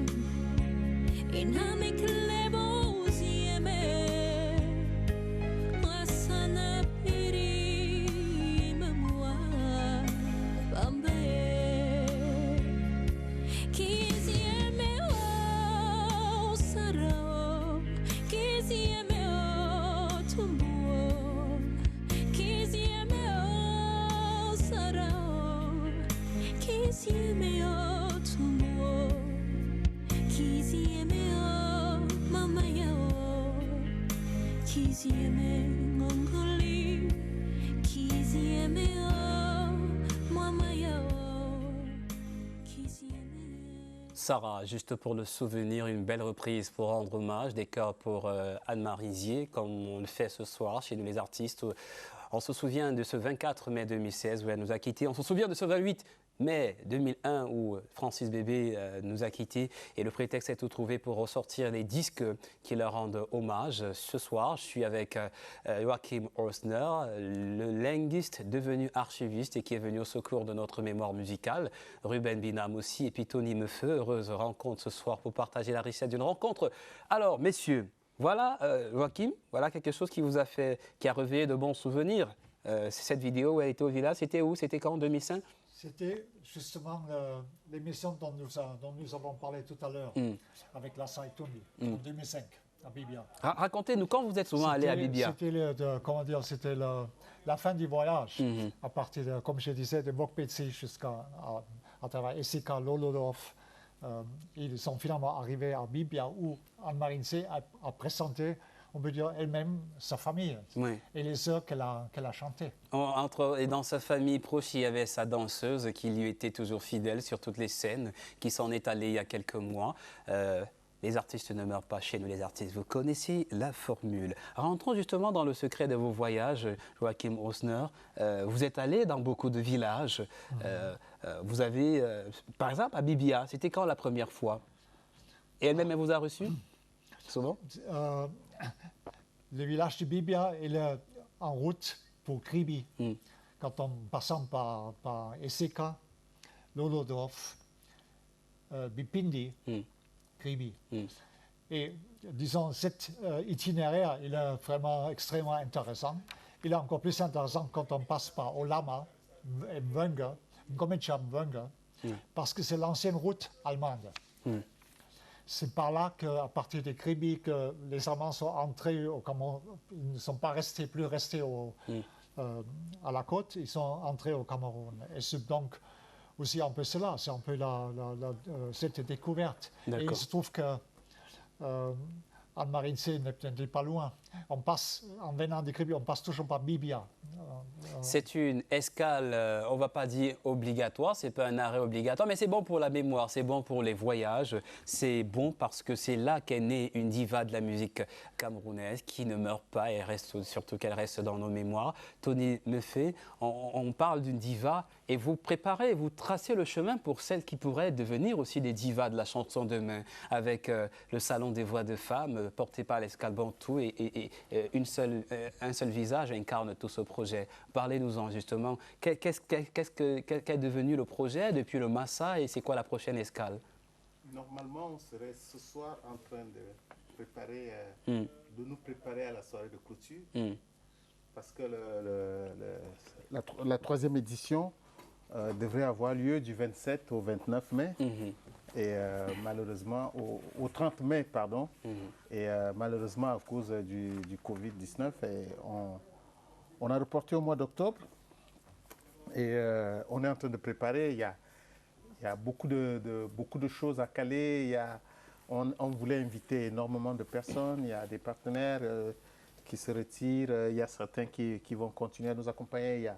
Sarah, juste pour le souvenir, une belle reprise pour rendre hommage, des chœurs pour Anne-Marie Zier, comme on le fait ce soir chez nous les artistes. On se souvient de ce 24 mai 2016 où elle nous a quittés. On se souvient de ce 28 mai 2001 où Francis Bébé nous a quittés. Et le prétexte est tout trouvé pour ressortir les disques qui leur rendent hommage. Ce soir, je suis avec Joachim Orsner, le linguiste devenu archiviste et qui est venu au secours de notre mémoire musicale. Ruben Binam aussi et puis Tony Meufeu. Heureuse rencontre ce soir pour partager la richesse d'une rencontre. Alors, messieurs, voilà, Joachim, voilà quelque chose qui vous a fait, qui a réveillé de bons souvenirs. Cette vidéo où elle était au village, c'était où? C'était quand, en 2005? C'était justement l'émission dont nous avons parlé tout à l'heure, avec Lassa et Tony, en 2005, à Bibia. Racontez-nous, quand vous êtes souvent allé à Bibia? C'était la fin du voyage, à partir de, comme je disais, de Mokbetsi jusqu'à travers Essika, Lolodorf. Ils sont finalement arrivés à Bibia où Anne-Marie Zier a présenté, on peut dire elle-même, sa famille et les œuvres qu'elle a chantées. Et dans sa famille proche, il y avait sa danseuse qui lui était toujours fidèle sur toutes les scènes, qui s'en est allée il y a quelques mois. Les artistes ne meurent pas chez nous, les artistes. Vous connaissez la formule. Rentrons justement dans le secret de vos voyages, Joachim Orsner. Vous êtes allé dans beaucoup de villages. Vous avez, par exemple, à Bibia, c'était quand la première fois? Et elle-même, elle vous a reçu souvent? Le village de Bibia il est en route pour Kribi. Quand on passant par Esseka, Lolodorf, Bipindi, Kribi. Et disons, cet itinéraire, il est vraiment extrêmement intéressant. Il est encore plus intéressant quand on passe par Olama et Mwenga, Mwenga, parce que c'est l'ancienne route allemande. C'est par là qu'à partir de Kribi, que les Allemands sont entrés au Cameroun. Ils ne sont pas plus restés à la côte, ils sont entrés au Cameroun. Et c'est donc aussi un peu cela, c'est un peu cette découverte. Et il se trouve que Anne-Marie Zier n'est pas loin. On passe, en venant de Kribi, on passe toujours par Bibia. C'est une escale, on ne va pas dire obligatoire, ce n'est pas un arrêt obligatoire, mais c'est bon pour la mémoire, c'est bon pour les voyages, c'est bon parce que c'est là qu'est née une diva de la musique camerounaise qui ne meurt pas et surtout qu'elle reste dans nos mémoires. Tony Meufeu, on parle d'une diva et vous préparez, vous tracez le chemin pour celles qui pourraient devenir aussi des divas de la chanson demain, avec le Salon des voix de femmes porté par l'Escale Bantou et un seul visage incarne tout ce projet. Parlez-nous-en justement. Qu'est devenu le projet depuis le Massa et c'est quoi la prochaine escale? Normalement, on serait ce soir en train de préparer, de nous préparer à la soirée de clôture, parce que la troisième édition devrait avoir lieu du 27 au 29 mai. Et malheureusement, au 30 mai, pardon, et malheureusement à cause du Covid-19, on a reporté au mois d'octobre et on est en train de préparer. Il y a beaucoup de choses à caler. On voulait inviter énormément de personnes. Il y a des partenaires qui se retirent. Il y a certains qui vont continuer à nous accompagner.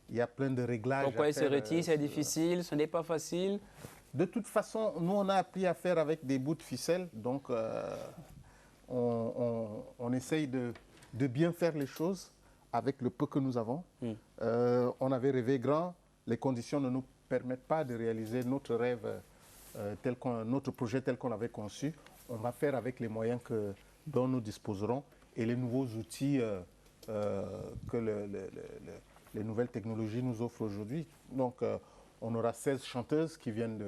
Il y a plein de réglages. Pourquoi ils se retirent? C'est difficile, ce n'est pas facile. De toute façon, nous, on a appris à faire avec des bouts de ficelle. Donc, on essaye de bien faire les choses avec le peu que nous avons. On avait rêvé grand. Les conditions ne nous permettent pas de réaliser notre rêve, notre projet tel qu'on l'avait conçu. On va faire avec les moyens dont nous disposerons et les nouveaux outils que les nouvelles technologies nous offrent aujourd'hui. Donc, on aura 16 chanteuses qui viennent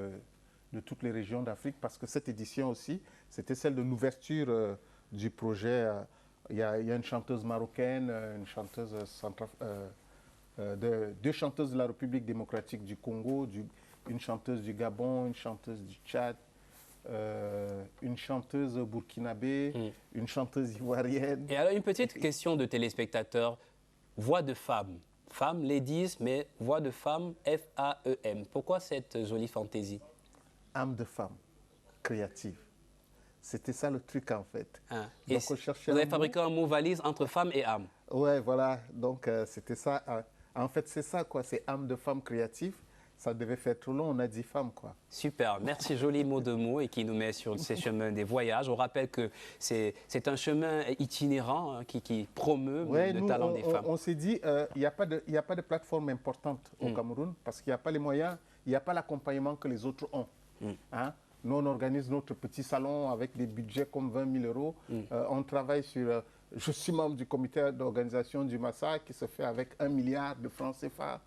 de toutes les régions d'Afrique parce que cette édition aussi, c'était celle de l'ouverture du projet. Il y a une chanteuse marocaine, une chanteuse deux chanteuses de la République démocratique du Congo, une chanteuse du Gabon, une chanteuse du Tchad, une chanteuse burkinabé, une chanteuse ivoirienne. Et alors une petite question de téléspectateurs, voix de femme. Femme, ladies, mais voix de femme, F-A-E-M. Pourquoi cette jolie fantaisie? Âme de femme, créative. C'était ça le truc en fait. Ah. Donc, vous avez fabriqué un mot valise entre femme et âme. Ouais, voilà. Donc c'était ça. En fait, c'est ça, quoi. C'est âme de femme créative. Ça devait faire trop long, on a dit femme, quoi. Super, merci, joli mot de mots et qui nous met sur ces chemins des voyages. On rappelle que c'est un chemin itinérant hein, qui promeut le talent des femmes. On s'est dit, il n'y a pas de plateforme importante au Cameroun parce qu'il n'y a pas les moyens, il n'y a pas l'accompagnement que les autres ont. Hein? Nous, on organise notre petit salon avec des budgets comme 20 000 euros. On travaille sur... je suis membre du comité d'organisation du Massa qui se fait avec 1 milliard de francs CFA,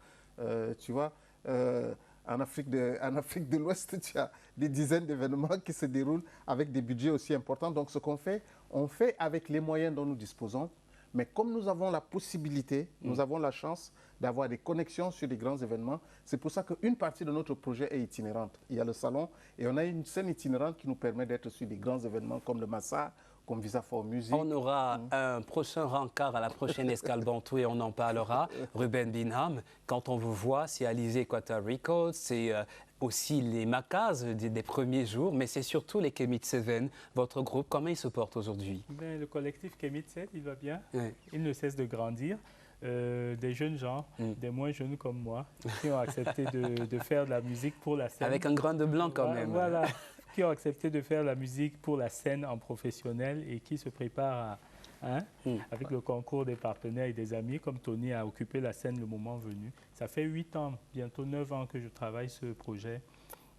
tu vois. En Afrique de l'Ouest, tu as des dizaines d'événements qui se déroulent avec des budgets aussi importants. Donc, ce qu'on fait, on fait avec les moyens dont nous disposons. Mais comme nous avons la possibilité, nous avons la chance d'avoir des connexions sur des grands événements, c'est pour ça qu'une partie de notre projet est itinérante. Il y a le salon et on a une scène itinérante qui nous permet d'être sur des grands événements comme le Massa, comme Visa for Music. On aura un prochain rencard à la prochaine escale Bantou et on en parlera. Ruben Binham, quand on vous voit, c'est Alizé Quata Records, c'est aussi les Macas des premiers jours, mais c'est surtout les Kemit Seven, votre groupe. Comment il se porte aujourd'hui? Le collectif Kemit 7, il va bien. Oui. Il ne cesse de grandir. Des jeunes gens, des moins jeunes comme moi, qui ont accepté de faire de la musique pour la scène. Avec un grain de blanc quand même. Voilà. Qui ont accepté de faire la musique pour la scène en professionnel et qui se préparent avec le concours des partenaires et des amis, comme Tony a occupé la scène le moment venu. Ça fait 8 ans, bientôt 9 ans que je travaille ce projet.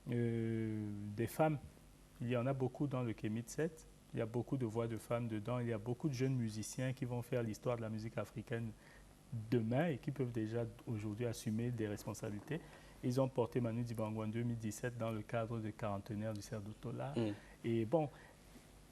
Des femmes, il y en a beaucoup dans le Kemit 7. Il y a beaucoup de voix de femmes dedans. Il y a beaucoup de jeunes musiciens qui vont faire l'histoire de la musique africaine demain et qui peuvent déjà aujourd'hui assumer des responsabilités. Ils ont porté Manu Dibango en 2017 dans le cadre du quarantenaire du Cercle d'Otola. Et bon,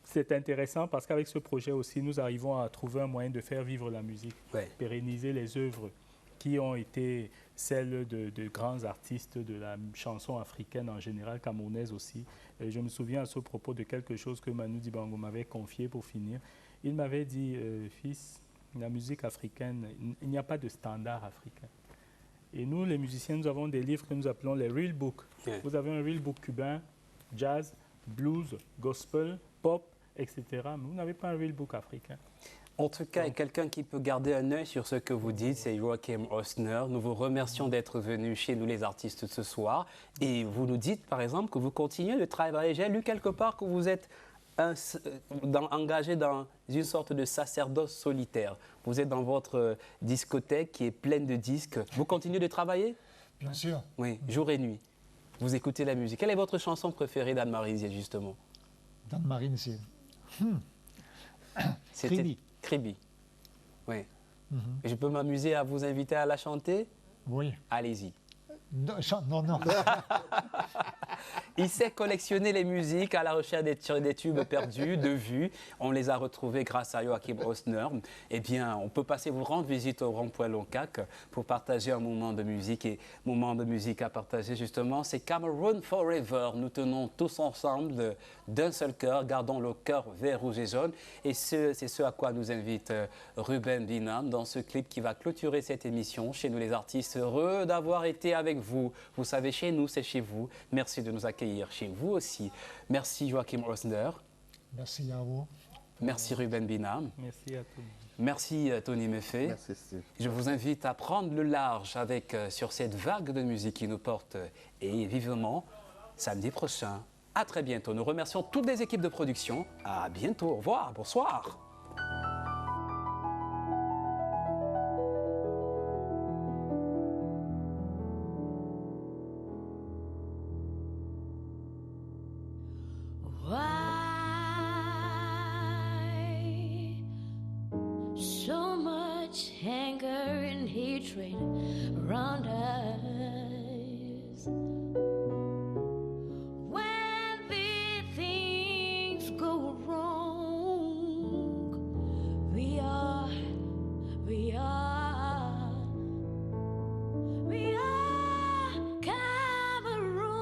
c'est intéressant parce qu'avec ce projet aussi, nous arrivons à trouver un moyen de faire vivre la musique, pérenniser les œuvres qui ont été celles de grands artistes de la chanson africaine en général, camerounaise aussi. Et je me souviens à ce propos de quelque chose que Manu Dibango m'avait confié pour finir. Il m'avait dit, fils, la musique africaine, il n'y a pas de standard africain. Et nous, les musiciens, nous avons des livres que nous appelons les Real Books. Vous avez un Real Book cubain, jazz, blues, gospel, pop, etc. Mais vous n'avez pas un Real Book africain. En tout cas, quelqu'un qui peut garder un œil sur ce que vous dites, c'est Joachim Osner. Nous vous remercions d'être venu chez nous, les artistes, ce soir. Et vous nous dites, par exemple, que vous continuez de travailler. J'ai lu quelque part que vous êtes engagé dans une sorte de sacerdoce solitaire. Vous êtes dans votre discothèque qui est pleine de disques. Vous continuez de travailler? Bien sûr. Oui, jour et nuit. Vous écoutez la musique. Quelle est votre chanson préférée d'Anne-Marie Zier, justement? d'Anne-Marie Zier. C'était Kribi. Oui. Je peux m'amuser à vous inviter à la chanter? Oui. Allez-y. Non, non. Il sait collectionner les musiques à la recherche des tubes perdus, de vue. On les a retrouvés grâce à Joachim Osner. Eh bien, on peut passer vous rendre visite au rond-point Loncac pour partager un moment de musique. Et moment de musique à partager, justement, c'est Cameroon Forever. Nous tenons tous ensemble d'un seul cœur, gardons le cœur vert, rouge et jaune. Et c'est ce à quoi nous invite Ruben Binham dans ce clip qui va clôturer cette émission. Chez nous, les artistes, heureux d'avoir été avec vous. Vous savez, chez nous, c'est chez vous. Merci de nous accueillir chez vous aussi. Merci Joachim Osner. Merci à vous. Merci Ruben Binham. Merci à tous. Merci Tony Meffé. Merci Steve. Je vous invite à prendre le large avec, sur cette vague de musique qui nous porte et vivement samedi prochain. À très bientôt. Nous remercions toutes les équipes de production. À bientôt. Au revoir. Bonsoir. Around us when the things go wrong, we are Cameroon.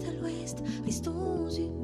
l'est à l'ouest, restons unis.